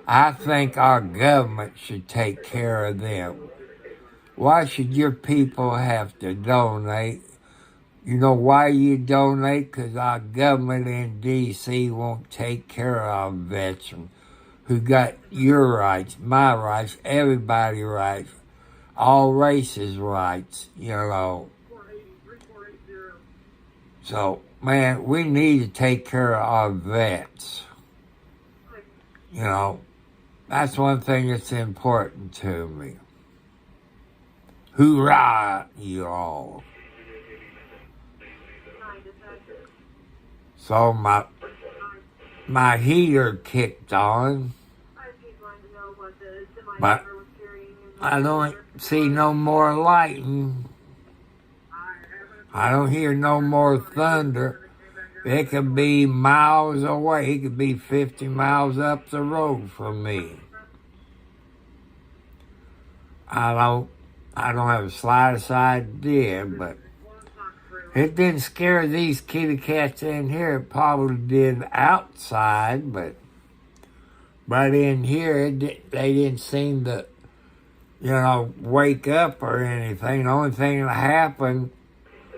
I think our government should take care of them. Why should your people have to donate? You know why you donate? Because our government in D.C. won't take care of our veterans who got your rights, my rights, everybody's rights, all races' rights, you know. So, man, we need to take care of our vets. You know, that's one thing that's important to me. Hoorah, you all. So my heater kicked on, but I don't see no more lightning. I don't hear no more thunder. It could be miles away. It could be 50 miles up the road from me. I don't have the slightest idea, but it didn't scare these kitty cats in here. It probably did outside, but in here, they didn't seem to, you know, wake up or anything. The only thing that happened,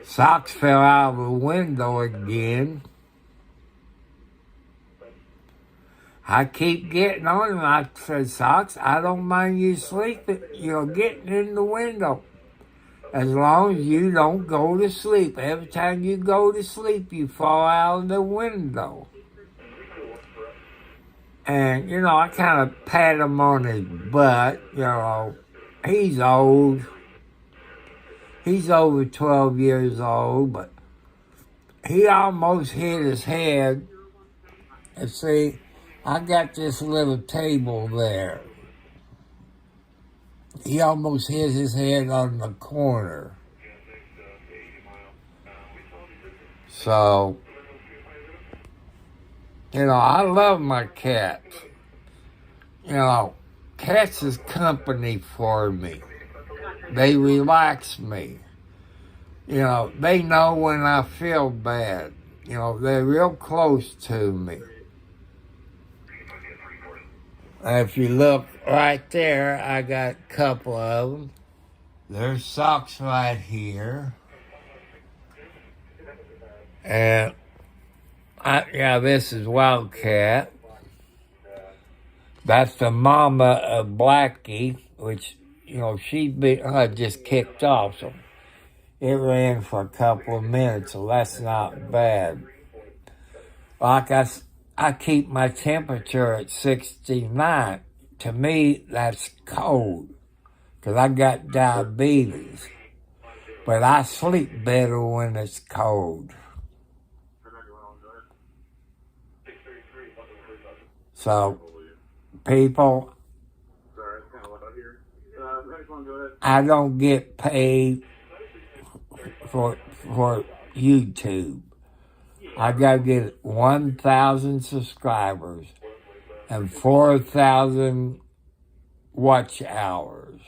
socks fell out of the window again. I keep getting on them. I said, Socks, I don't mind you sleeping, getting in the window. As long as you don't go to sleep. Every time you go to sleep, you fall out of the window. And, I kind of pat him on his butt, He's old. He's over 12 years old, but he almost hit his head. And see, I got this little table there. He almost hit his head on the corner. So, I love my cats. Cats is company for me. They relax me. They know when I feel bad. They're real close to me. If you look right there, I got a couple of them. There's socks right here. And, this is Wildcat. That's the mama of Blackie, which, she just kicked off. So it ran for a couple of minutes, so that's not bad. Like I keep my temperature at 69. To me, that's cold, because I got diabetes. But I sleep better when it's cold. So, people, I don't get paid for YouTube. I gotta get 1,000 subscribers and 4,000 watch hours.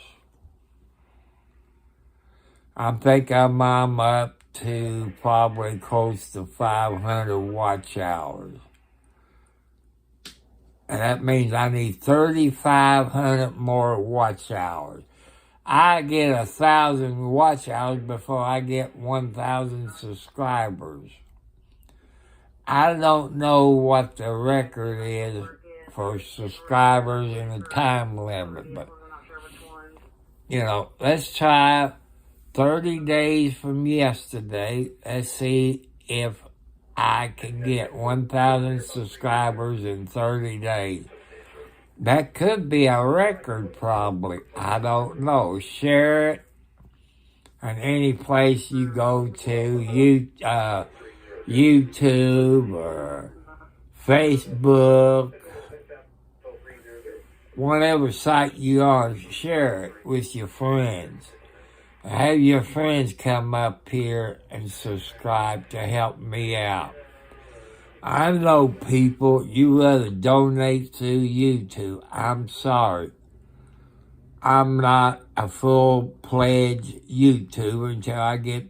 I think I'm up to probably close to 500 watch hours. And that means I need 3,500 more watch hours. I get 1,000 watch hours before I get 1,000 subscribers. I don't know what the record is for subscribers and the time limit, but, let's try 30 days from yesterday. Let's see if I can get 1,000 subscribers in 30 days. That could be a record, probably. I don't know. Share it on any place you go to, YouTube or Facebook, whatever site you are, share it with your friends. Have your friends come up here and subscribe to help me out. I know people, you rather donate to YouTube. I'm sorry. I'm not a full-pledged YouTuber until I get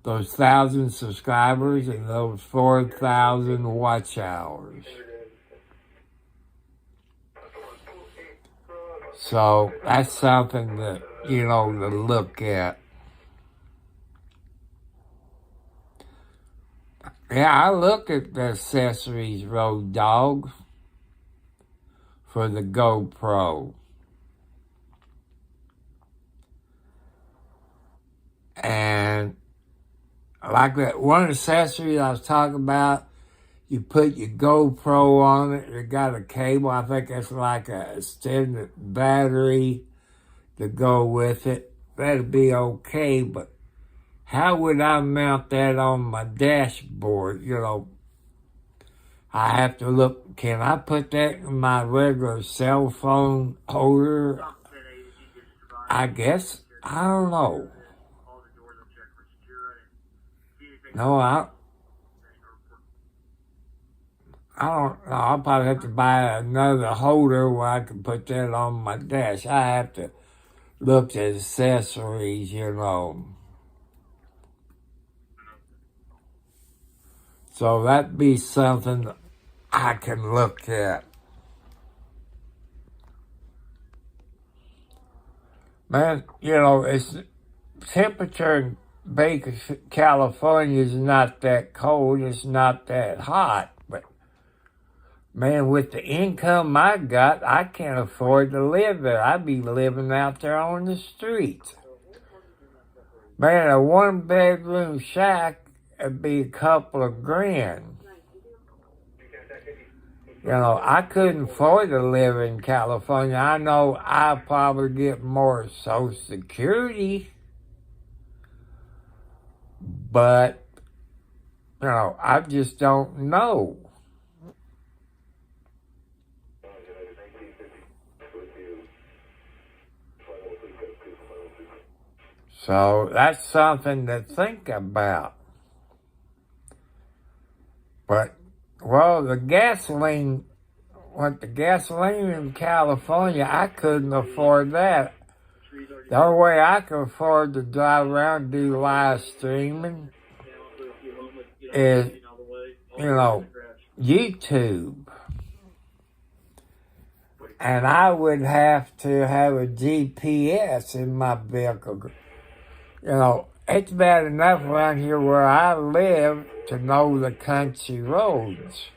those 1,000 subscribers and those 4,000 watch hours. So that's something that, to look at. Yeah, I look at the accessories, Road Dog, for the GoPro. And like that one accessory I was talking about, you put your GoPro on it, it got a cable. I think that's like a extended battery to go with it. That'd be okay, but how would I mount that on my dashboard? I have to look, can I put that in my regular cell phone holder? I guess, I don't know. No, I don't know. I'll probably have to buy another holder where I can put that on my dash. I have to look at accessories, So that'd be something I can look at. Man, it's temperature in Baker, California is not that cold. It's not that hot. But, man, with the income I got, I can't afford to live there. I'd be living out there on the streets. Man, a one-bedroom shack would be a couple of grand. I couldn't afford to live in California. I know I'll probably get more Social Security. But, I just don't know. So that's something to think about. But, well, the gasoline in California, I couldn't afford that. The only way I could afford to drive around and do live streaming is, YouTube. And I would have to have a GPS in my vehicle. It's bad enough around here where I live to know the country roads.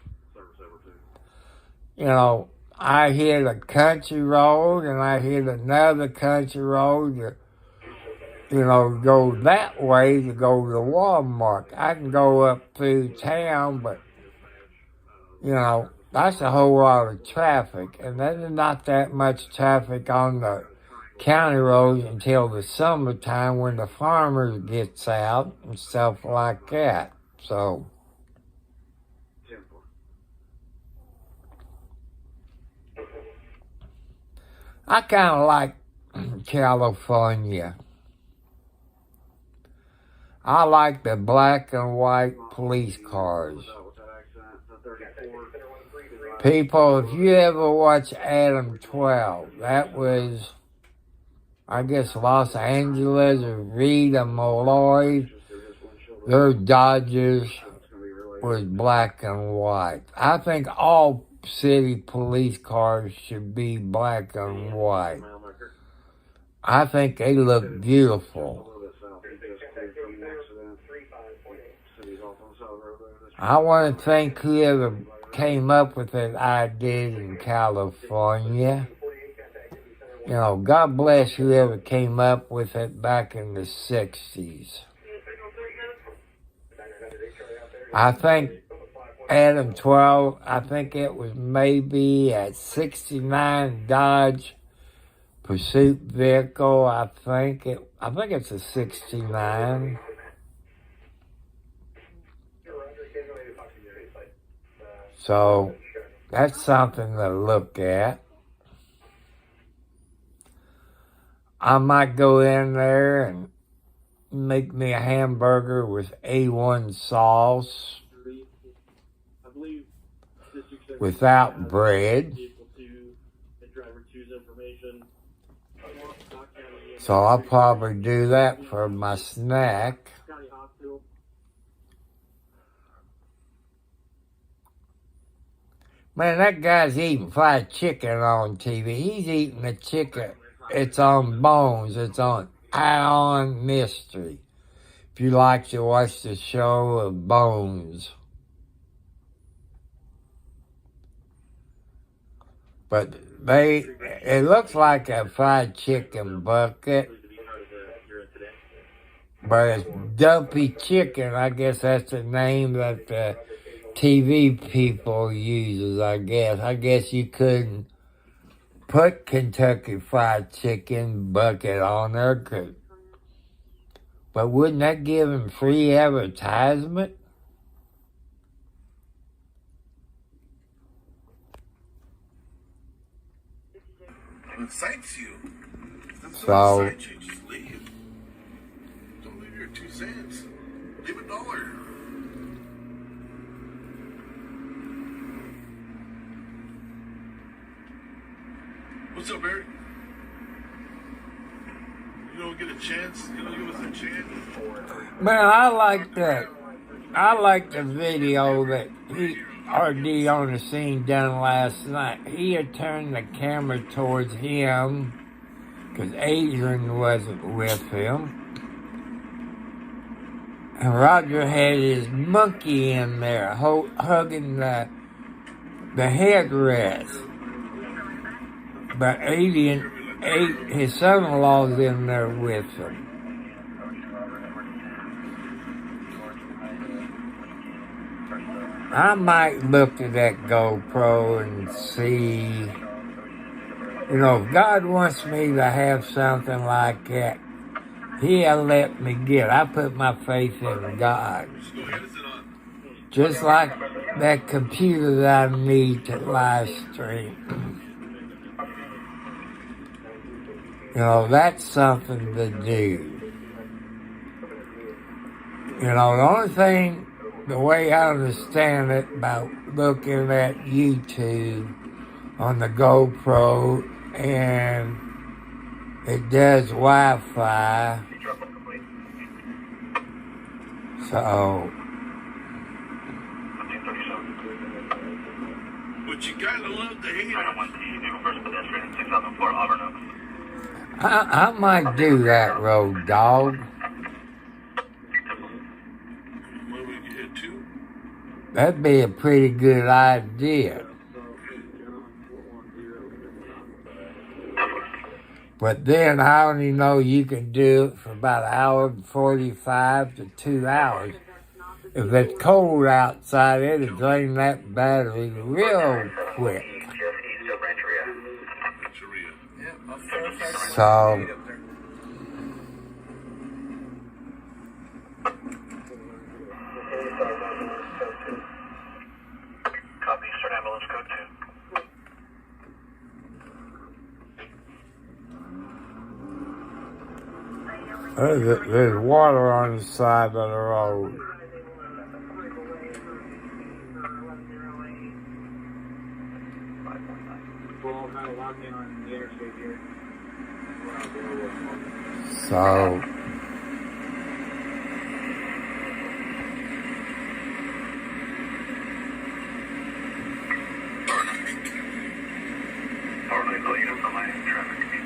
I hit a country road and I hit another country road to, go that way to go to Walmart. I can go up through town, but, that's a whole lot of traffic. And there's not that much traffic on the county roads until the summertime when the farmers gets out and stuff like that. So, I kind of like California. I like the black and white police cars. People, if you ever watch Adam 12, that was, I guess, Los Angeles or Rita Malloy. Their Dodgers was black and white. I think all city police cars should be black and white. I think they look beautiful. I want to thank whoever came up with that idea in California. God bless whoever came up with it back in the 60s. I think Adam 12, I think it was maybe a 69 Dodge Pursuit vehicle. I think it's a 69. So that's something to look at. I might go in there and make me a hamburger with A1 sauce without bread. So I'll probably do that for my snack. Man, that guy's eating fried chicken on TV. He's eating the chicken. It's on Bones. It's on Ion Mystery. If you like to watch the show of Bones. But it looks like a fried chicken bucket. But it's Dumpy Chicken. I guess that's the name that the TV people uses, I guess. I guess you couldn't put Kentucky Fried Chicken bucket on there. But wouldn't that give them free advertisement? Incites you. So, Just leave. Don't leave your 2 cents. Leave $1. What's up, Barry? You don't get a chance? You don't give us a chance? Man, I like that. I like the video that RD on the scene done last night. He had turned the camera towards him because Adrian wasn't with him. And Roger had his monkey in there hugging the headrest. But Adrian, his son-in-law's in there with him. I might look at that GoPro and see, if God wants me to have something like that, He'll let me get. I put my faith in God. Just like that computer that I need to live stream. That's something to do. You know, the only thing, the way I understand it, about looking at YouTube on the GoPro, and it does Wi-Fi. So, But you gotta love the haters. I might do that, Road Dog. When we get to, That'd be a pretty good idea. But then I only know you can do it for about an hour and 45 to 2 hours. If it's cold outside, it'll drain that battery real quick. So, Copy, Eastern Ambulance Code 2. there's water on the side of the road. We'll kind of lock in on the interstate here. So,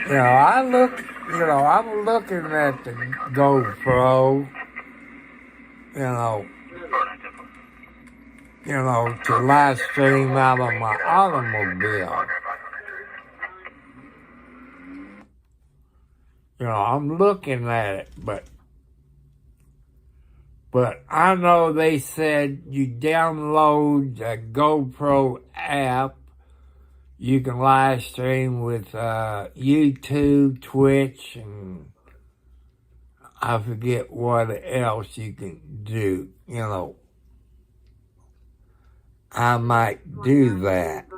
you know, I'm looking at the GoPro, to live stream out of my automobile. I'm looking at it, but I know they said you download the GoPro app, you can live stream with YouTube, Twitch, and I forget what else you can do. I might do that.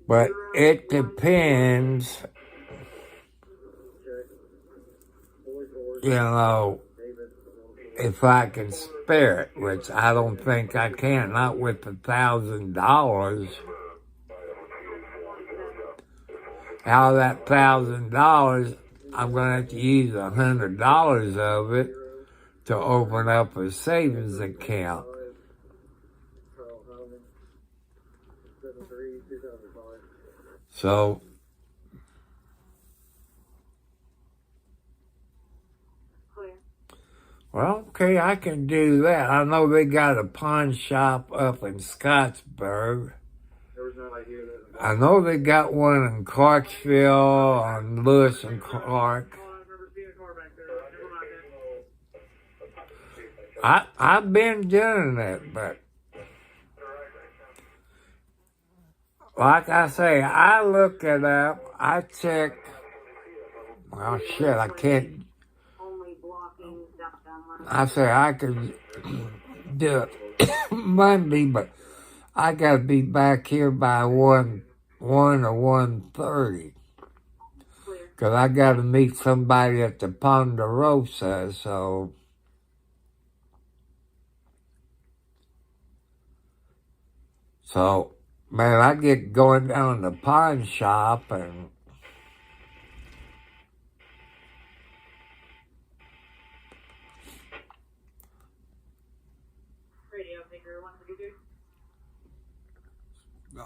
But it depends, if I can spare it, which I don't think I can, not with $1,000. Out of that $1,000, I'm going to have to use $100 of it to open up a savings account. So, well, okay, I can do that. I know they got a pawn shop up in Scottsburg. I know they got one in Clarksville on Lewis and Clark. I've been doing it, but like I say, I look it up, I check, well, shit, I can't, I say I could do it Monday, but I gotta be back here by 1 or 1:30. Because I gotta meet somebody at the Ponderosa, So, man, I get going down to the pawn shop and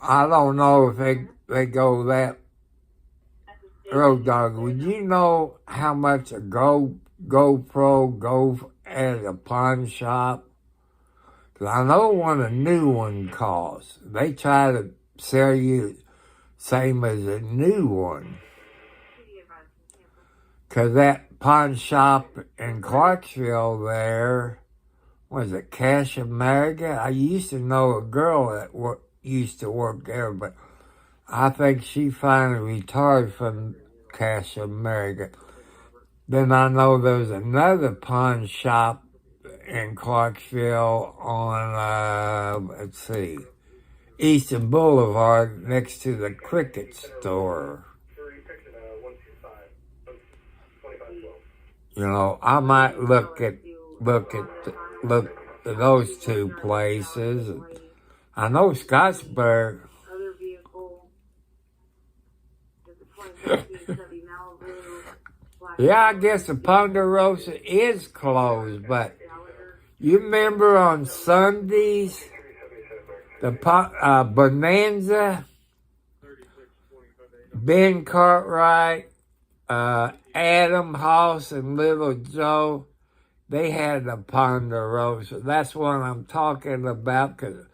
I don't know if they go that. Road Dog, would you know how much a GoPro goes at a pawn shop? Because I know what a new one costs. They try to sell you same as a new one. Because that pawn shop in Clarksville there, was it Cash America? I used to know a girl that used to work there, but I think she finally retired from Cash America. Then I know there's another pawn shop in Clarksville on, Eastern Boulevard next to the Cricket store. You know, I might look at those two places. I know Scottsburg. Other vehicle. There's a 2016 Chevy Malibu. Yeah, I guess the Ponderosa is closed, but you remember on Sundays, the Bonanza, Ben Cartwright, Adam Hoss, and Little Joe, they had the Ponderosa. That's what I'm talking about because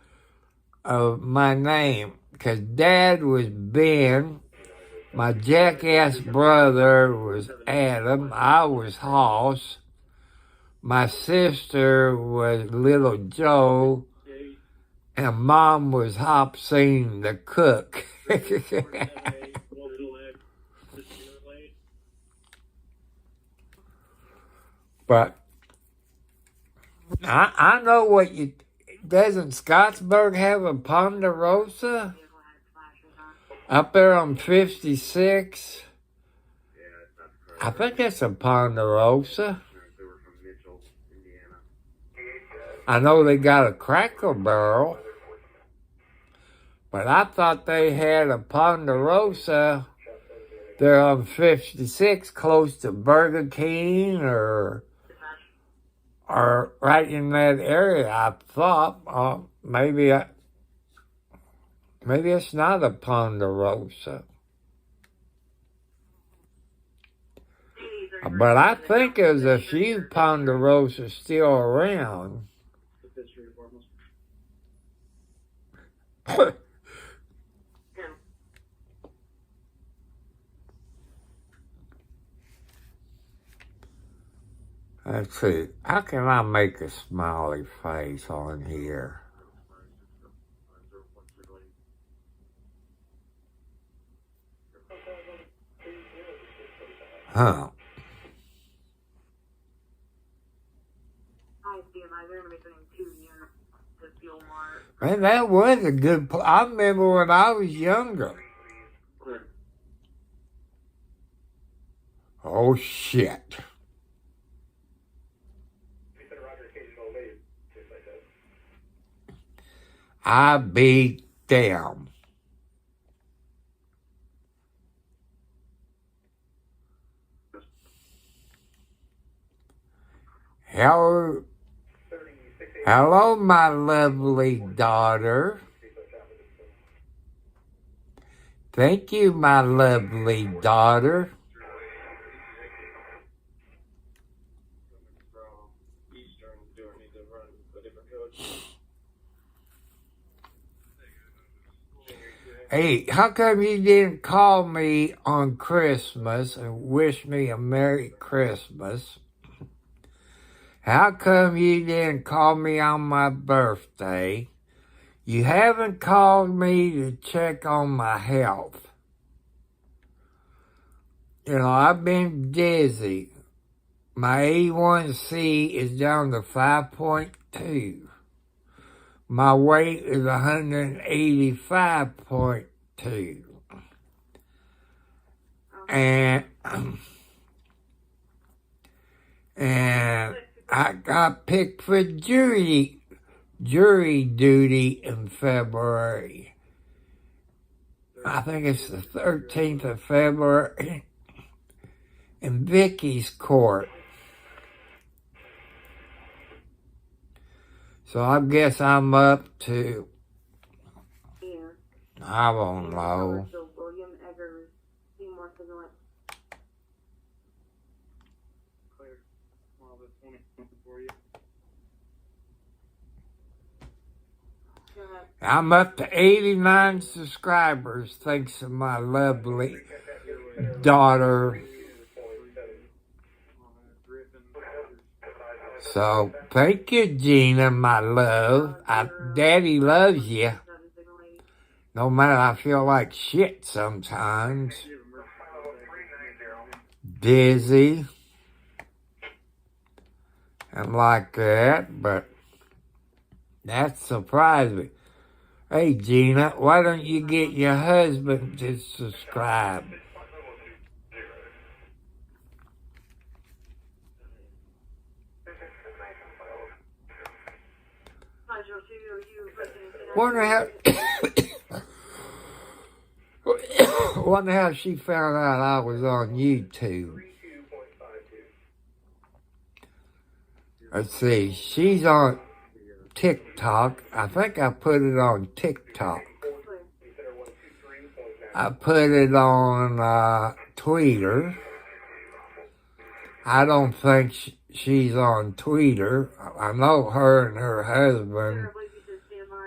of my name. Because Dad was Ben, my jackass brother was Adam, I was Hoss, my sister was Little Joe, and Mom was Hopsine the cook. But I know what you... Doesn't Scottsburg have a Ponderosa? Up there on 56? I think it's a Ponderosa. I know they got a Cracker Barrel. But I thought they had a Ponderosa there on 56 close to Burger King or right in that area. I thought maybe it's not a Ponderosa. But I think there's a few Ponderosas still around. Let's see. How can I make a smiley face on here? Huh. Man, that was a good... I remember when I was younger. Oh, shit. I be damn. Hello, my lovely daughter. Thank you, my lovely daughter. Hey, how come you didn't call me on Christmas and wish me a Merry Christmas? How come you didn't call me on my birthday? You haven't called me to check on my health. You know, I've been dizzy. My A1C is down to 5.2. My weight is 185.2. And I got picked for jury duty in February. I think it's the 13th of February in Vicky's court. So I guess I'm up to, I don't know. I'm up to 89 subscribers thanks to my lovely daughter. So, thank you, Gina, my love. Daddy loves you. No matter, I feel like shit sometimes. Dizzy. And like that, but that surprised me. Hey, Gina, why don't you get your husband to subscribe? Wonder how. Wonder how she found out I was on YouTube. Let's see. She's on TikTok. I think I put it on TikTok. I put it on Twitter. I don't think she's on Twitter. I know her and her husband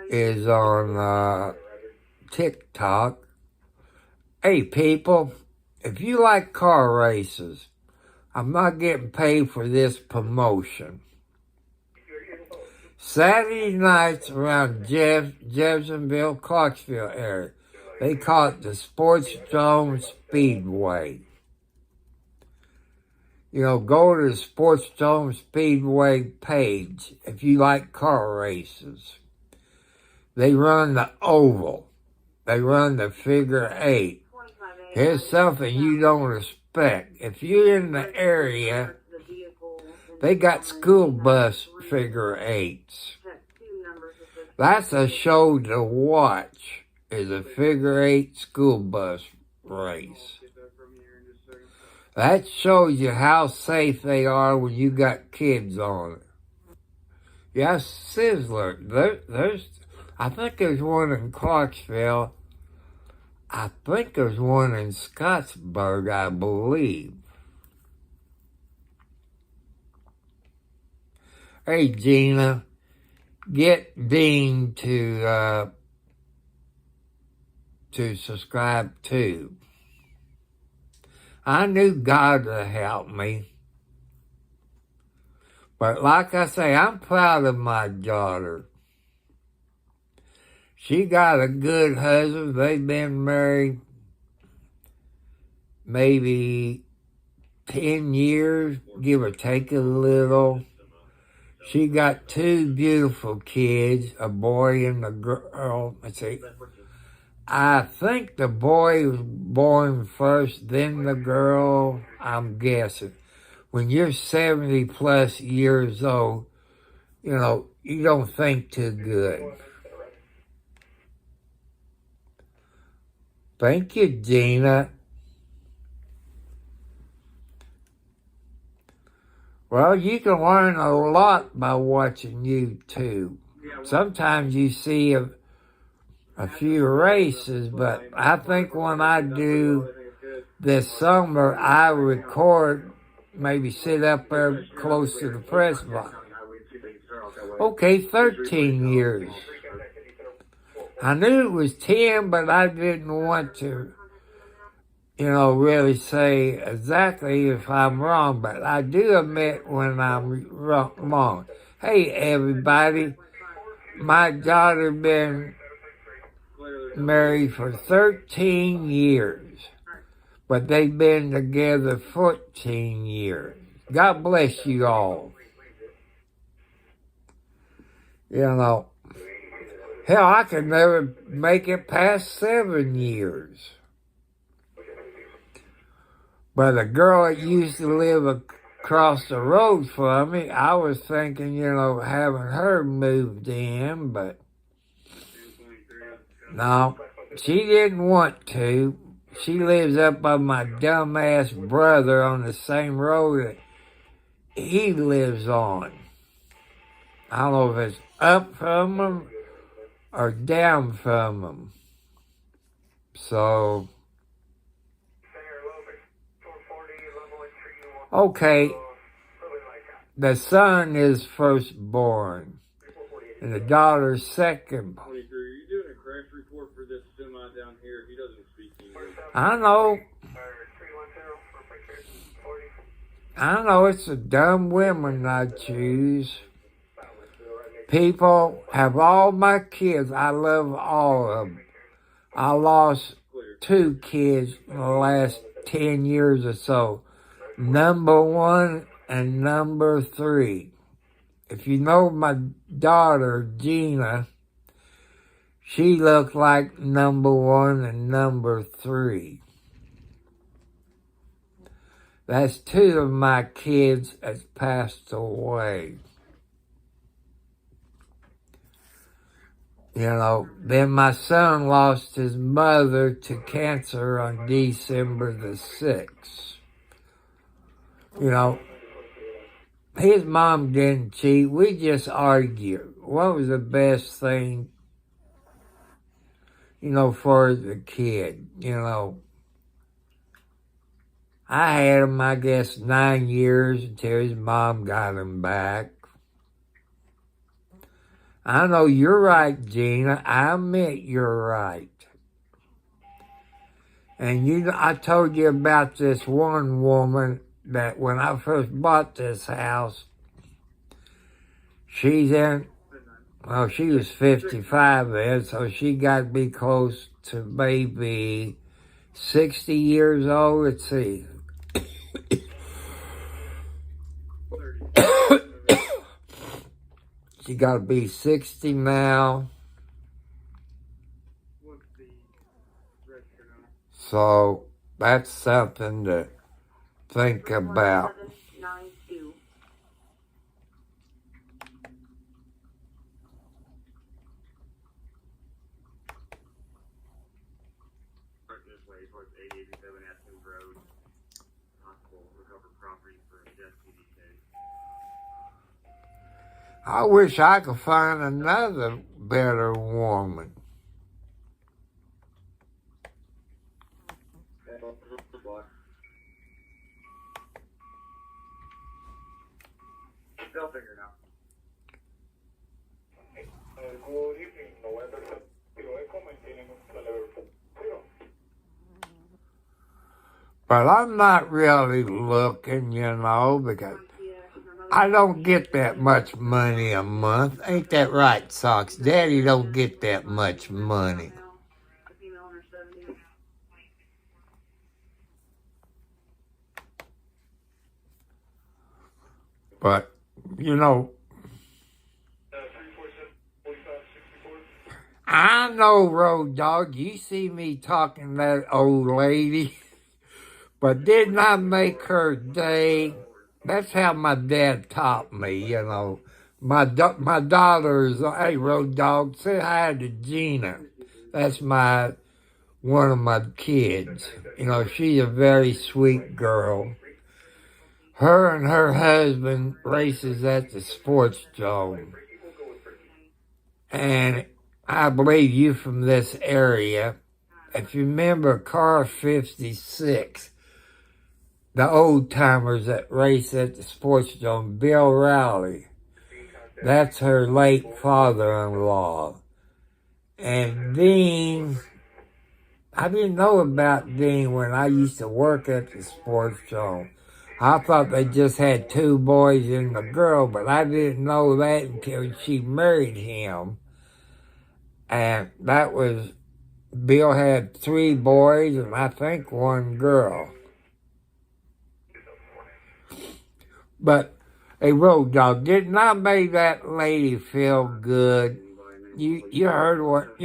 is on TikTok. Hey, people, if you like car races, I'm not getting paid for this promotion. Saturday nights around Jeffersonville, Clarksville area, they call it the Sports Dome Speedway. You know, go to the Sports Dome Speedway page if you like car races. They run the oval. They run the figure 8. Here's something you don't expect. If you're in the area, they got school bus figure 8s. That's a show to watch, is a figure 8 school bus race. That shows you how safe they are when you got kids on it. Yeah, Sizzler. I think there's one in Clarksville. I think there's one in Scottsburg, I believe. Hey, Gina, get Dean to subscribe too. I knew God would help me. But like I say, I'm proud of my daughter. She got a good husband. They've been married maybe 10 years, give or take a little. She got 2 beautiful kids, a boy and a girl. Let's see. I think the boy was born first, then the girl, I'm guessing. When you're 70 plus years old, you know, you don't think too good. Thank you, Gina. Well, you can learn a lot by watching YouTube. Sometimes you see a few races, but I think when I do this summer, I record, maybe sit up there close to the press box. Okay, 13 years. I knew it was 10, but I didn't want to, you know, really say exactly if I'm wrong, but I do admit when I'm wrong. Hey, everybody, my daughter been married for 13 years, but they've been together 14 years. God bless you all. You know, hell, I could never make it past 7 years. But a girl that used to live across the road from me, I was thinking, you know, having her moved in, but no, she didn't want to. She lives up by my dumbass brother on the same road that he lives on. I don't know if it's up from him or down from him. So, okay, the son is firstborn, and the daughter's second. Are you doing a crash report for this semi down here? He doesn't speak English. I know it's the dumb women I choose. People have all my kids. I love all of them. I lost 2 kids in the last 10 years or so. Number 1 and number 3. If you know my daughter, Gina, she looked like number 1 and number 3. That's 2 of my kids that's passed away. Then my son lost his mother to cancer on December the 6th. His mom didn't cheat. We just argued. What was the best thing, for the kid? I had him, I guess, 9 years until his mom got him back. I know you're right, Gina. I admit you're right. And I told you about this one woman that when I first bought this house, she was 55 then, so she got to be close to maybe 60 years old. Let's see. She got to be 60 now. So that's something to think about. I wish I could find another better woman. They'll figure it out. But I'm not really looking, because I don't get that much money a month. Ain't that right, Socks? Daddy don't get that much money. But, I know, Road Dog, you see me talking to that old lady, but didn't I make her day? That's how my dad taught me, My daughter's, hey, Road Dog, say hi to Gina. That's one of my kids. She's a very sweet girl. Her and her husband races at the sports zone. And I believe you from this area. If you remember Car 56, the old timers that race at the sports zone, Bill Rowley, that's her late father-in-law. And Dean, I didn't know about Dean when I used to work at the sports zone. I thought they just had 2 boys and a girl, but I didn't know that until she married him. And that was, Bill had 3 boys and I think 1 girl. But, hey, Road Dog, didn't I make that lady feel good? You heard what,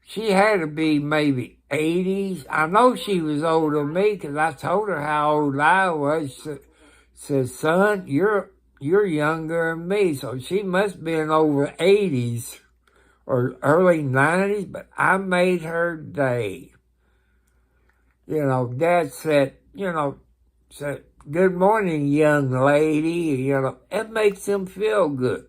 she had to be maybe 80s. I know she was older than me because I told her how old I was. She said, son, you're younger than me. So she must have been over 80s or early 90s, but I made her day. Dad said, good morning, young lady. It makes them feel good.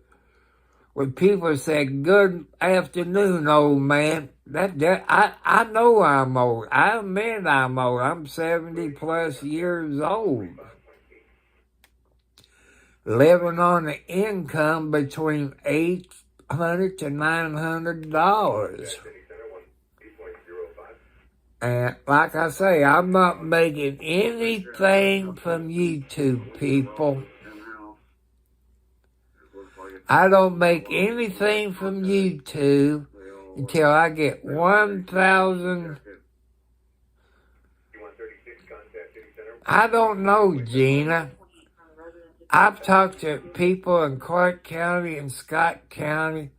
When people say, good afternoon, old man, I know I'm old. I admit I'm old. I'm 70 plus years old. Living on an income between $800 to $900. And like I say, I'm not making anything from YouTube, people. I don't make anything from YouTube until I get 1,000. I don't know, Gina. I've talked to people in Clark County and Scott County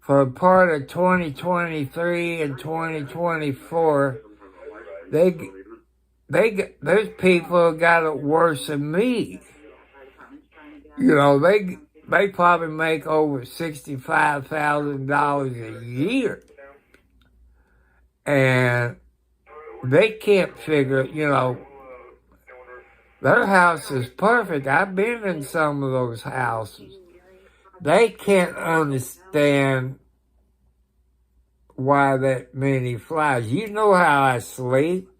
for a part of 2023 and 2024. There's people who got it worse than me. they probably make over $65,000 a year. And they can't figure, their house is perfect. I've been in some of those houses. They can't understand why that many flies. You know how I sleep.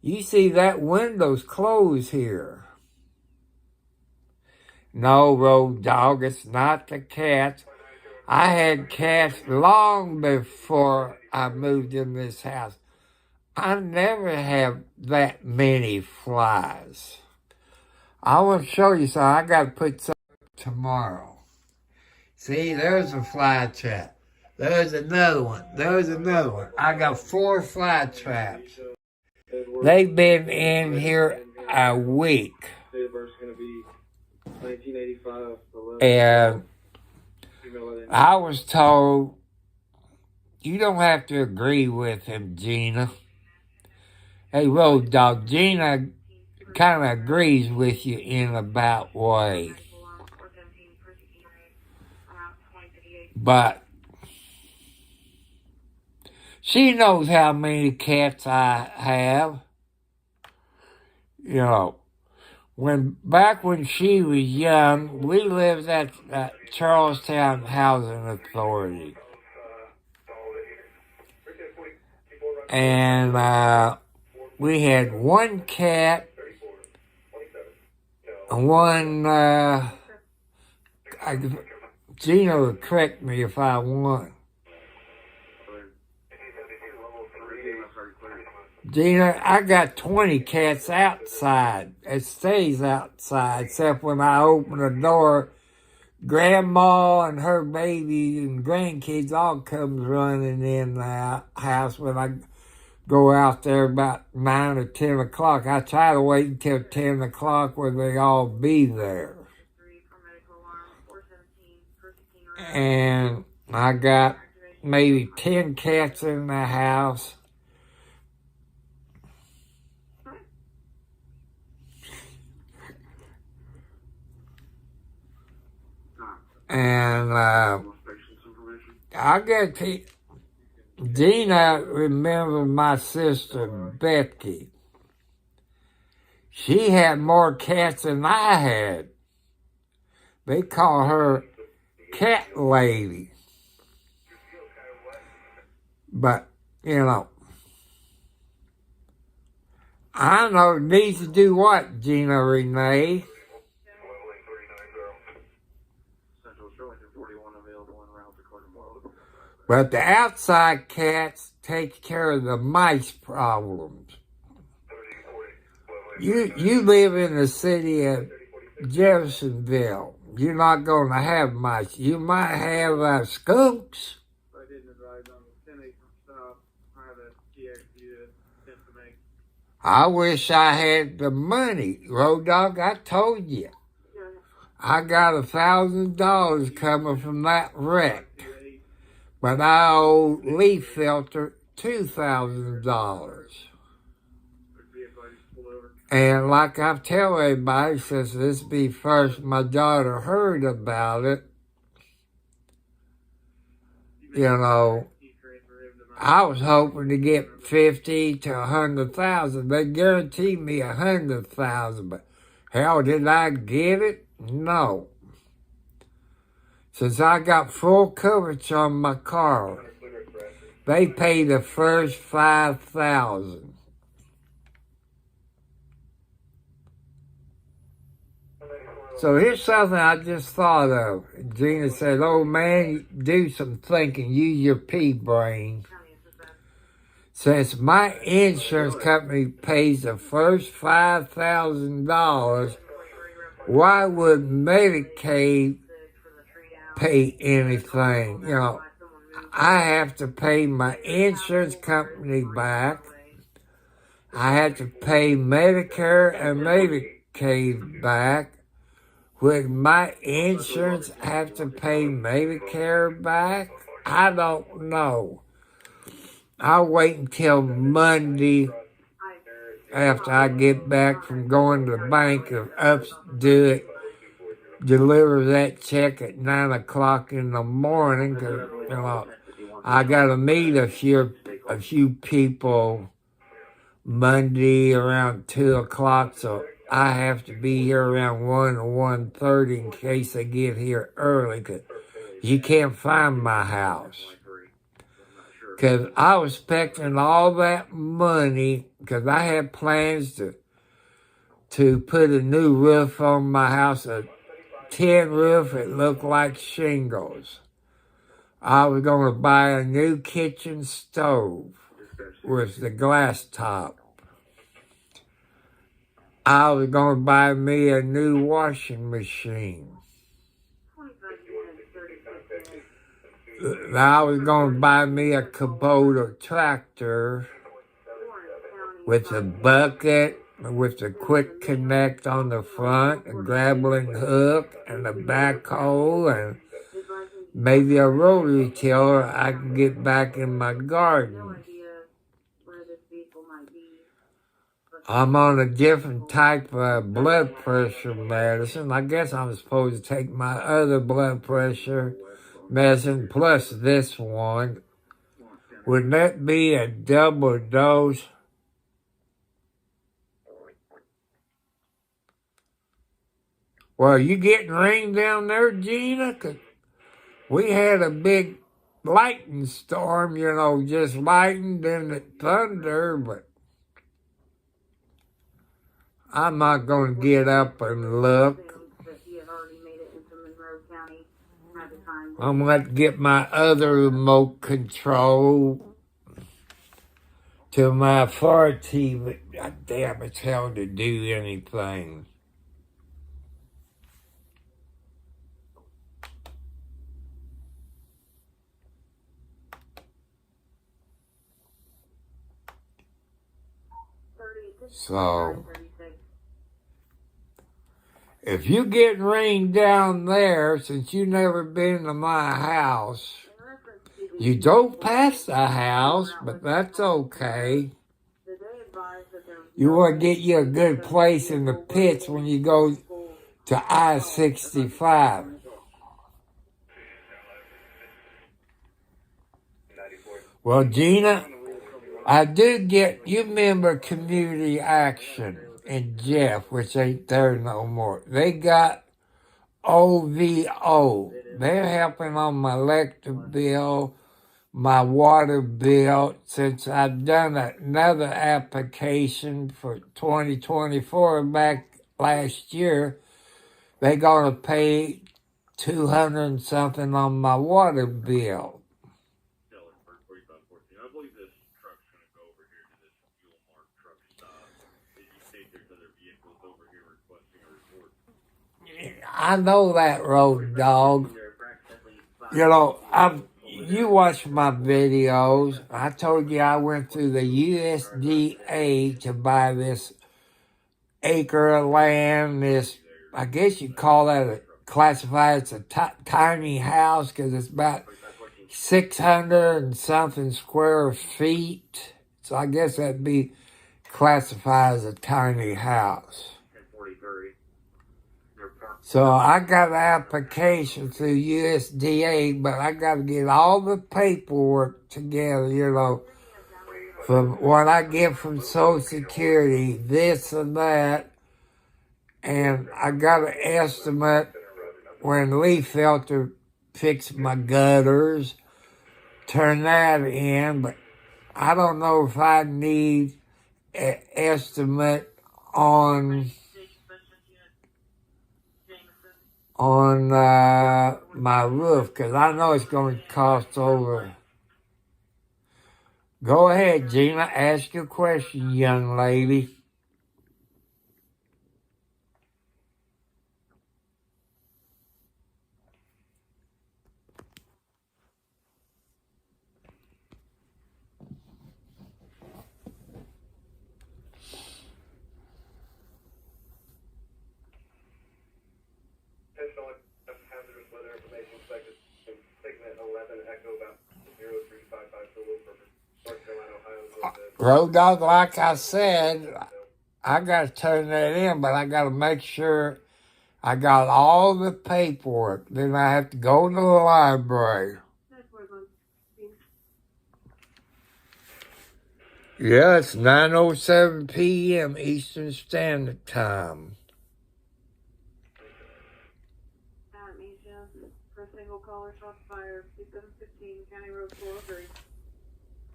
You see that window's closed here. No, Road Dog, it's not the cats. I had cats long before I moved in this house. I never have that many flies. I want to show you something. I got to put some tomorrow. See, there's a fly trap. There's another one. There's another one. I got 4 fly traps. They've been in here a week. And I was told, you don't have to agree with him, Gina. Hey, Road Dog, Gina kind of agrees with you in about way. But she knows how many cats I have. Back when she was young, we lived at Charlestown Housing Authority. And we had 1 cat, one, Gina would correct me if I want. Gina, I got 20 cats outside. It stays outside, except when I open the door, Grandma and her baby and grandkids all comes running in the house when I go out there about 9 or 10 o'clock. I try to wait until 10 o'clock where they all be there. And I got maybe 10 cats in the house. And I guarantee Gina remember my sister Becky. She had more cats than I had. They call her Cat Lady. But, I know it needs to do what, Gina Renee? But the outside cats take care of the mice problems. You live in the city of Jeffersonville. You're not going to have mice. You might have skunks. I wish I had the money. Road Dog, I told you. I got $1,000 coming from that wreck. But I owe Leaf Filter $2,000. And like I tell everybody, since this be first my daughter heard about it, I was hoping to get 50 to 100,000. They guaranteed me 100,000, but hell, did I get it? No. Since I got full coverage on my car, they pay the first 5,000. So here's something I just thought of. Gina said, "Oh man, do some thinking. Use your pea brain." Since my insurance company pays the first $5,000, why would Medicaid pay anything? I have to pay my insurance company back. I have to pay Medicare and Medicaid back. Would my insurance have to pay Medicare back? I don't know. I'll wait until Monday after I get back from going to the bank and do it. deliver that check at 9 o'clock in the morning. 'Cause, you know, I got to meet a few people Monday around 2 o'clock, so I have to be here around 1 or 1:30 in case they get here early, 'cause you can't find my house. Because I was expecting all that money, because I had plans to put a new roof on my house, a tin roof. It looked like shingles. I was going to buy a new kitchen stove with the glass top. I was going to buy me a new washing machine. I was going to buy me a Kubota tractor with a bucket, with the quick connect on the front, a grappling hook, and a backhoe, and maybe a rotary tiller I can get back in my garden. I'm on a different type of blood pressure medicine. I guess I'm supposed to take my other blood pressure medicine plus this one. Would that be a double dose? Well, you getting rain down there, Gina? 'Cause we had a big lightning storm, you know, just lightning and it thunder, but I'm not going to get up and look. I'm going to get my other remote control to my far TV. God damn, it's hard to do anything. So, if you getting rain down there, since you never been to my house, you drove past the house, but that's okay. You want to get you a good place in the pits when you go to I-65. Well, Gina, I do get, you remember Community Action and Jeff, which ain't there no more. They got OVO. They're helping on my electric bill, my water bill. Since I've done another application for 2024 back last year, they're going to pay $200 and something on my water bill. I know that road, dog. You know, you watch my videos. I told you I went through the USDA to buy this acre of land. This, I guess you'd call that classified as a tiny house because it's about 600 and something square feet. So I guess that'd be classified as a tiny house. So I got an application through USDA, but I got to get all the paperwork together, you know, from what I get from Social Security, this and that. And I got an estimate when Lee Filter fixed my gutters, turn that in, but I don't know if I need an estimate on my roof, because I know it's going to cost over. Go ahead, Gina. Ask your question, young lady. Road dog, like I said, I got to turn that in, but I got to make sure I got all the paperwork. Then I have to go to the library. Yeah, it's 9:07 p.m. Eastern Standard Time. For a single caller, shots fired, 2715 County Road 403.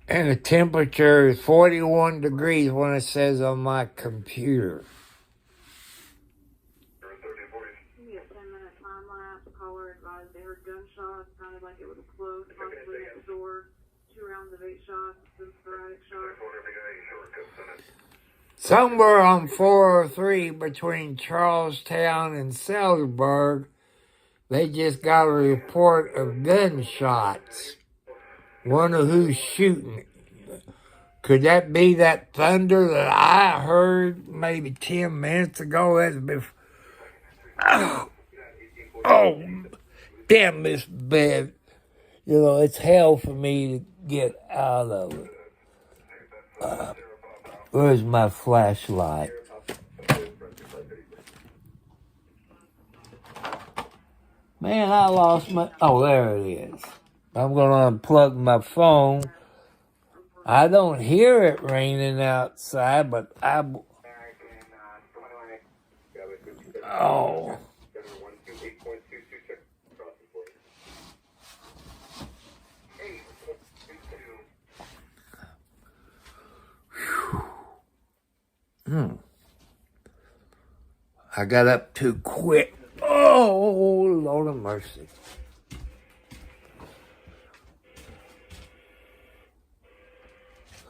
And the temperature is 41 degrees when it says on my computer. Give me a 10-minute time lapse. Caller advised they heard gunshots. Sounded like it was close, possibly next door. 2 rounds of 8 shots, some sporadic shots. Somewhere on 403 between Charlestown and Sellersburg, they just got a report of gunshots. Wonder who's shooting. Could that be that thunder that I heard maybe 10 minutes ago? That's before. Oh, damn this bed. You know, it's hell for me to get out of it. Where's my flashlight? Man, I lost my... Oh, there it is. I'm going to unplug my phone. I don't hear it raining outside, but Oh. I got up too quick. Oh, Lord of mercy.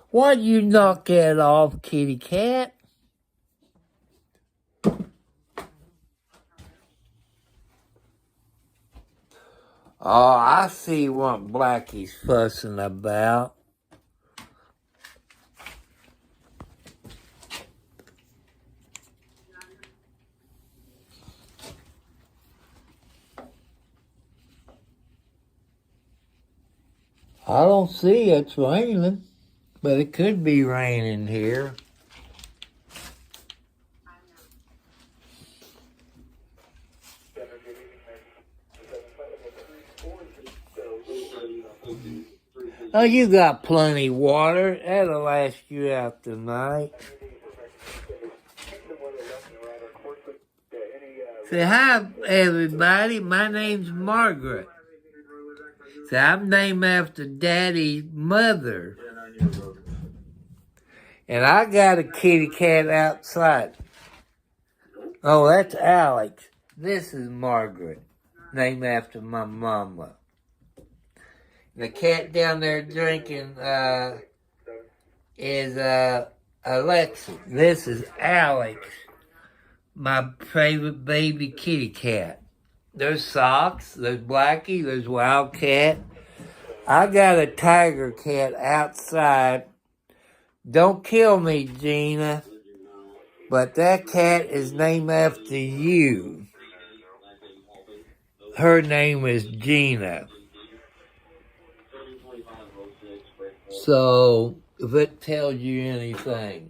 Why'd you knock that off, kitty cat? Oh, I see what Blackie's fussing about. I don't see it's raining, but it could be raining here. Oh, you got plenty of water. That'll last you out the night. Say hi, everybody. My name's Margaret. Say, I'm named after Daddy's mother. And I got a kitty cat outside. Oh, that's Alex. This is Margaret, named after my mama. The cat down there drinking is Alexa. This is Alex, my favorite baby kitty cat. There's Socks, there's Blackie, there's Wildcat. I got a tiger cat outside. Don't kill me, Gina. But that cat is named after you. Her name is Gina. So, if it tells you anything.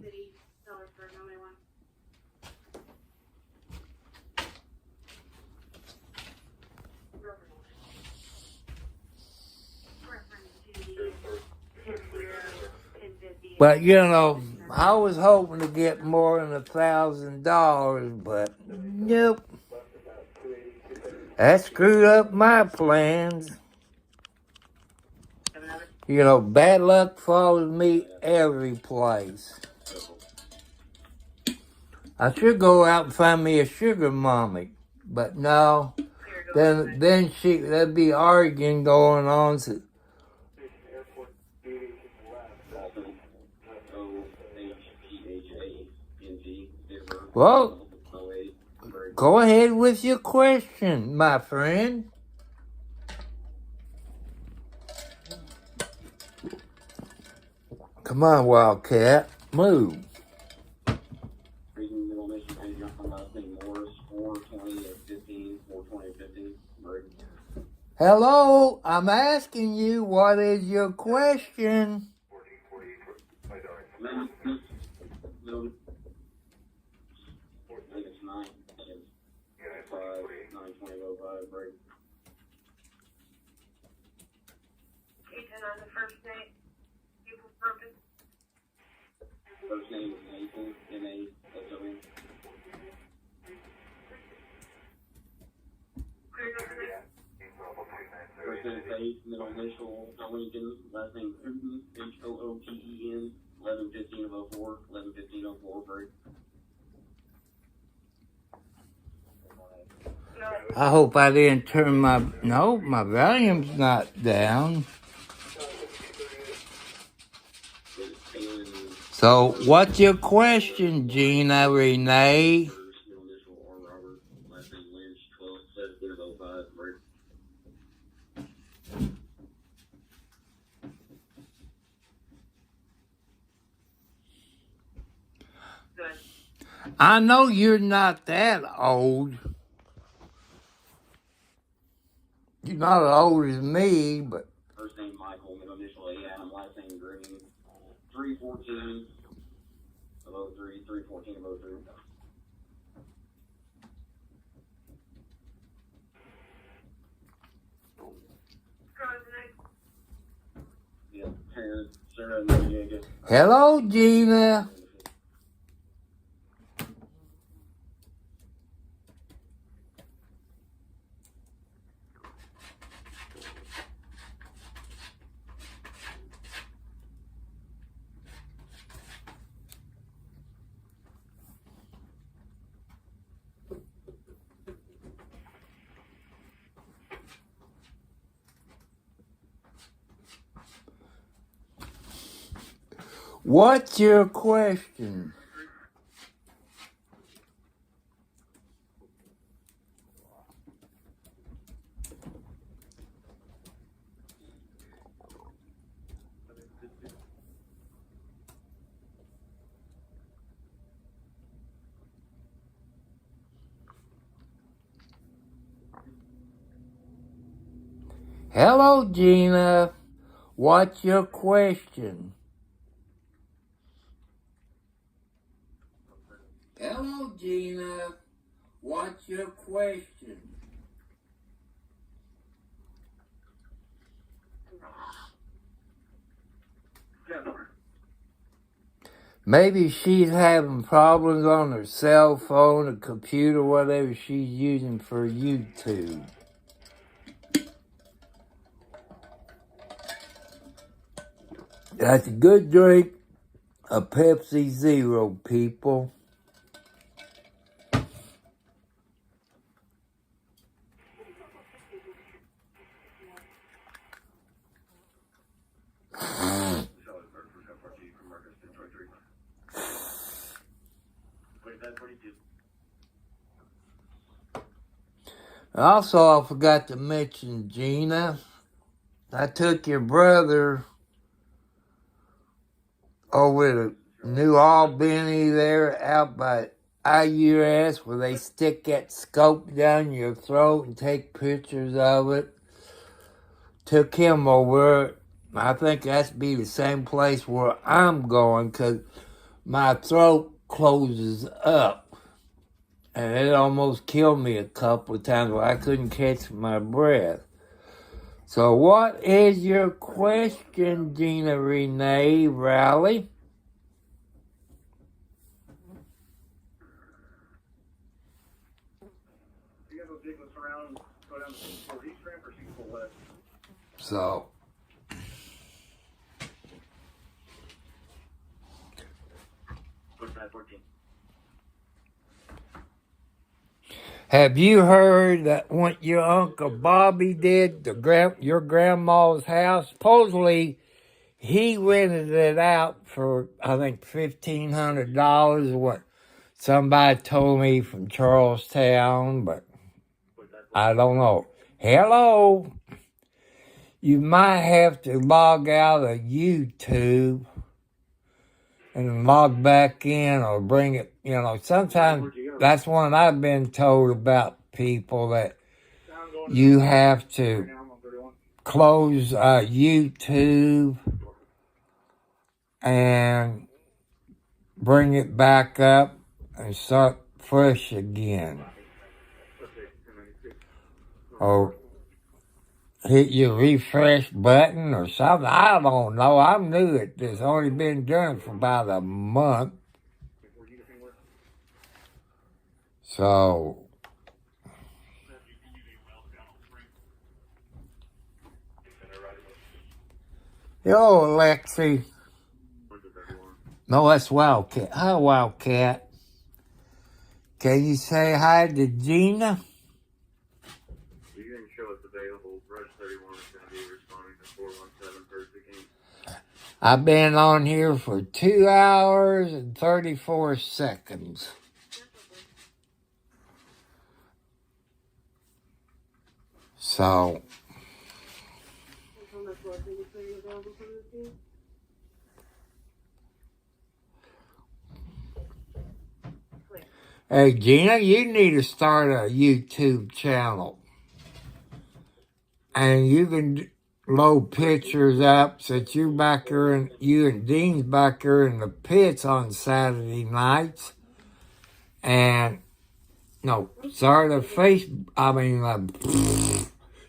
But, you know, I was hoping to get more than $1,000, but nope. That screwed up my plans. You know, bad luck follows me every place. I should go out and find me a sugar mommy, but no. Then there'd be arguing going on. So, well, go ahead with your question, my friend. Come on, Wildcat. Move. Hello, I'm asking you, what is your question? 11:20:05 break. Ethan on the first name. People's purpose. First name is Nathan, N-A-S-O-N. First name Faith, middle initial Lincoln, last name Hooten, H-O-O-T-E-N, 11:15:04, 11:15:04 break. I hope I didn't turn my volume's not down. So, what's your question, Gina Renee? Middle initial R. Robert, last name Lynch, 12:17:05 break. Good. I know you're not that old. You're not as old as me, but First name Michael, middle initial A-Adam, last name Green, 3:14:03, 3:14:03. Yeah, parent, Sarah Noriega. hello, Gina. What's your question? Hello, Gina. What's your question? Hello, Gina. What's your question? Maybe she's having problems on her cell phone, or computer, whatever she's using for YouTube. That's a good drink, a Pepsi Zero, people. Also, I forgot to mention, Gina, I took your brother over to New Albany there out by IUS where they stick that scope down your throat and take pictures of it. Took him over. I think that's be the same place where I'm going because my throat closes up. And it almost killed me a couple of times where I couldn't catch my breath. So what is your question, Gina Renee Rowley? You guys will dig this around and go down to 64 East Ramp or 64 West? So, have you heard that what your Uncle Bobby did to your grandma's house? Supposedly, he rented it out for, I think, $1,500, what somebody told me from Charlestown, but I don't know. Hello? You might have to log out of YouTube and log back in or bring it, sometimes that's one I've been told about people that you have to close YouTube and bring it back up and start fresh again. or hit your refresh button or something. I don't know. I'm new at this. Only been doing it for about a month. So, yo, Lexi. No, that's Wildcat. Hi, Wildcat. Can you say hi to Gina? You can show us available. Rush 31 is going to be responding to 417 per I've been on here for 2 hours and 34 seconds. So, hey, Gina, you need to start a YouTube channel. And you can load pictures up so that you and Dean's back there in the pits on Saturday nights. And, no, start a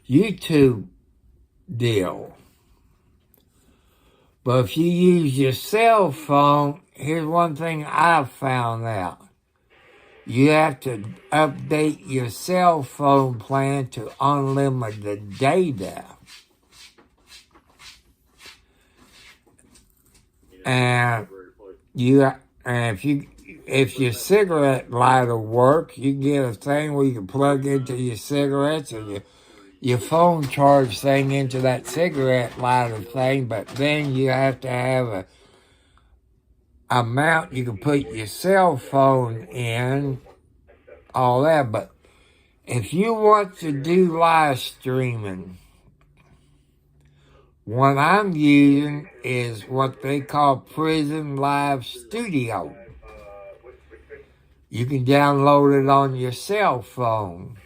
YouTube deal. But if you use your cell phone, here's one thing I've found out. You have to update your cell phone plan to unlimited data. And if your cigarette lighter work, you get a thing where you can plug into your cigarettes or your phone charge thing into that cigarette lighter thing, but then you have to have a amount you can put your cell phone in, all that. But if you want to do live streaming, what I'm using is what they call Prison Live Studio. You can download it on your cell phone.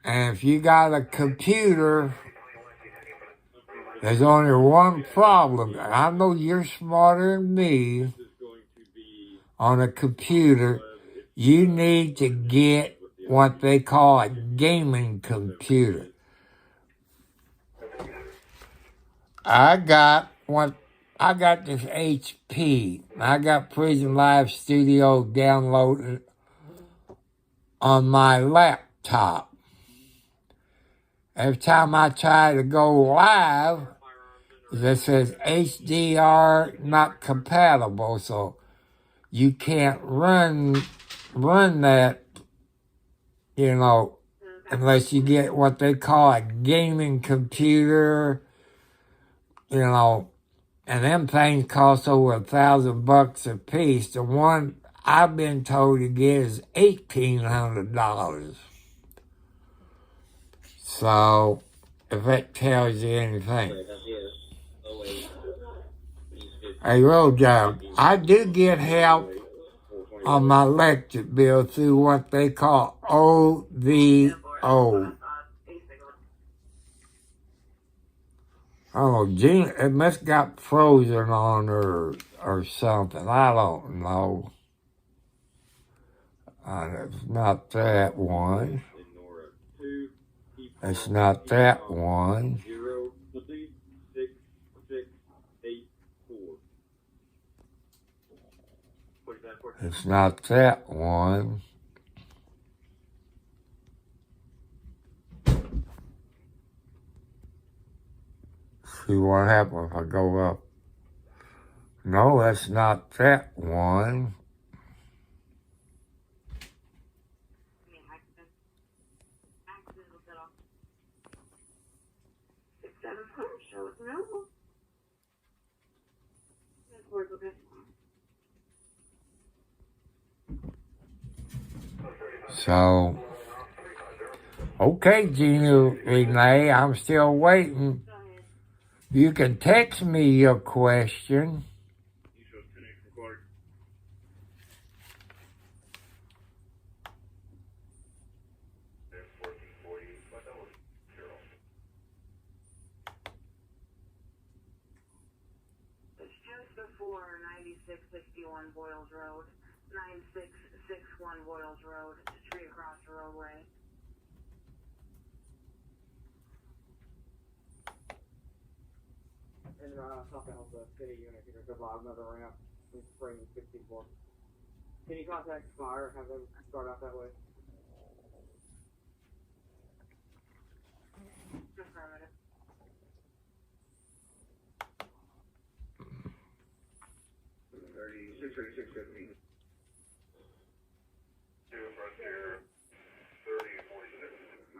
And if you got a computer, there's only one problem. I know you're smarter than me on a computer. You need to get what they call a gaming computer. I got this HP. I got Prison Live Studio downloaded on my laptop. Every time I try to go live, it says HDR not compatible, so you can't run that, unless you get what they call a gaming computer, and them things cost over $1,000 a piece. The one I've been told to get is $1,800. So, if that tells you anything. Hey, Road Dog, I do get help on my electric bill through what they call OVO. Oh, Gina, it must have got frozen on her or something. I don't know. It's not that one. It's not that one. It's not that one. See what happens if I go up. No, that's not that one. So, okay, Gina Renee, I'm still waiting. You can text me your question. It's just before 9661 Boyles Road. 9661 Boyles Road, tree across the roadway. And top out the city unit here to bottom another ramp in spring 64. Can you contact fire, have them start out that way? Affirmative.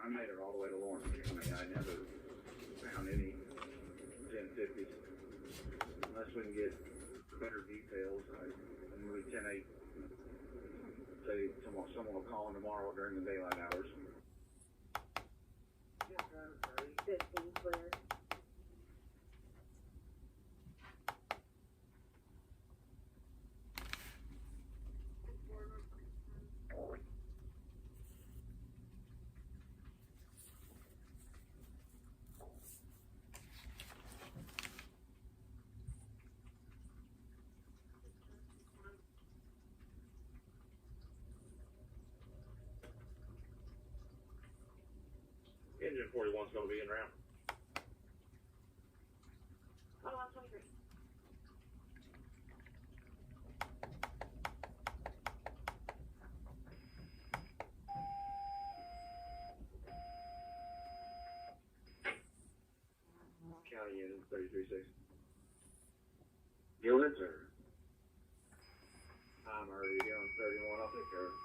I made it all the way to Lawrence County. I never found any 1050s. Unless we can get better details. I'm going to 10-8. Say someone will call in tomorrow during the daylight hours. 15 clear. Engine 41's going to be in round. Oh, 123. County unit 33-6. Units or? I'm already doing 31. I'll take care of it.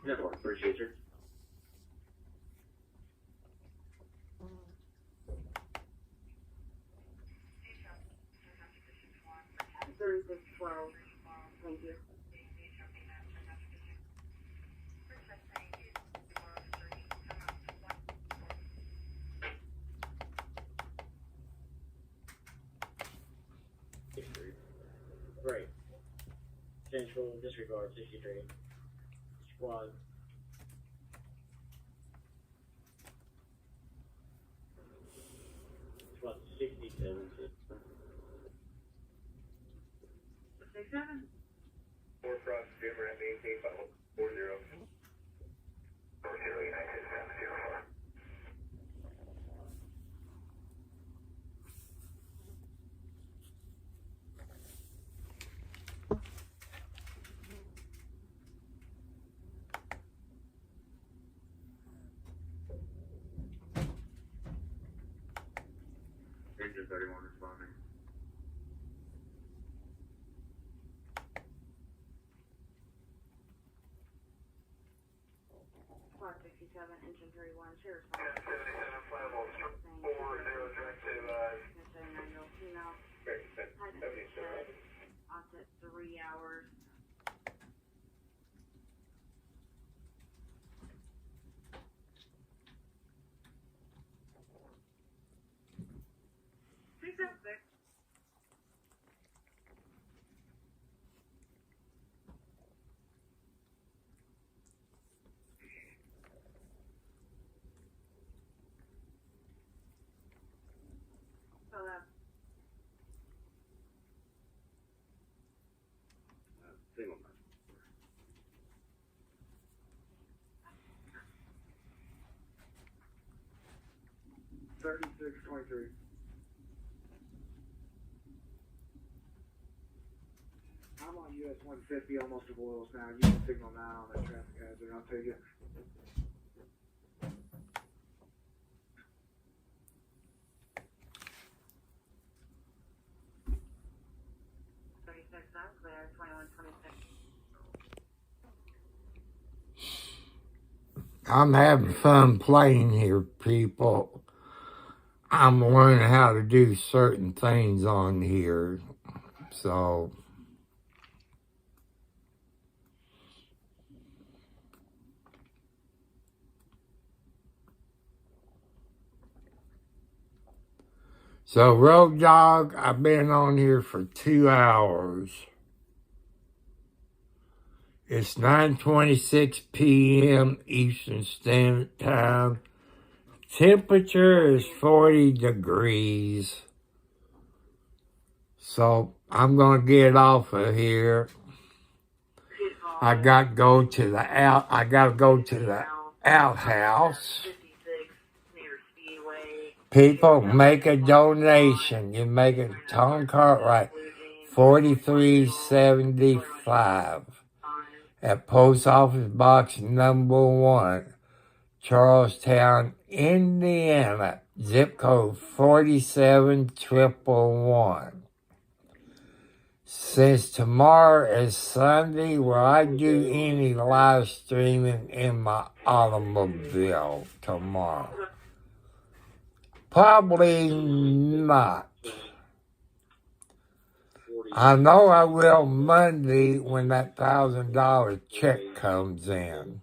Network, appreciate you. Thank you. Great. Central disregard 63. Squad. Squad 67. 67. 4 cross, Jimmer at maintain 40. 40 United 704. Engine 31 responding. Squad 67, engine 31, sheriff's 77, flammable, 40, track to, offset 3 hours. Single. 3623. I'm on US 150, almost to Boyles now. You can signal 9 on that traffic hazard. I'll take it. Clear, 2126. I'm having fun playing here, people. I'm learning how to do certain things on here. So, Road Dog, I've been on here for 2 hours. It's 9:26 p.m. Eastern Standard Time. Temperature is 40 degrees. So I'm going to get off of here. I got to go to the outhouse. People make a donation. You make a Tom Cartwright, $43.75 at Post Office Box number 1, Charlestown, Indiana, zip code 47111. Since tomorrow is Sunday, will I do any live streaming in my automobile tomorrow? Probably not. I know I will Monday when that $1,000 check comes in.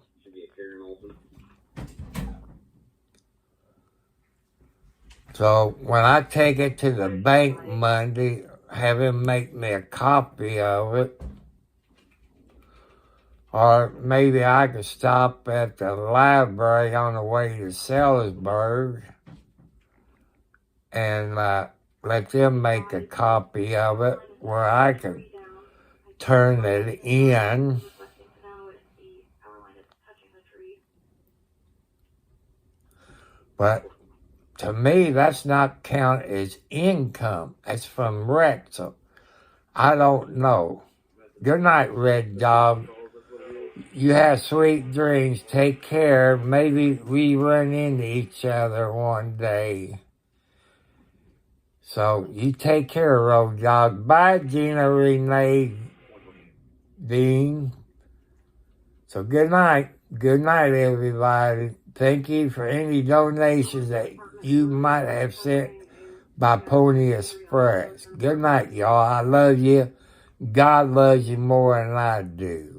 So when I take it to the bank Monday, have him make me a copy of it. Or maybe I could stop at the library on the way to Sellersburg and let them make a copy of it where I could turn it in. But to me, that's not counted as income. That's from rec, so I don't know. Good night, Red Dog. You have sweet dreams. Take care. Maybe we run into each other one day. So you take care, Road Dog. Bye, Gina Renee Dean. So good night. Good night, everybody. Thank you for any donations that you might have sent by Pony Express. Good night, y'all. I love you. God loves you more than I do.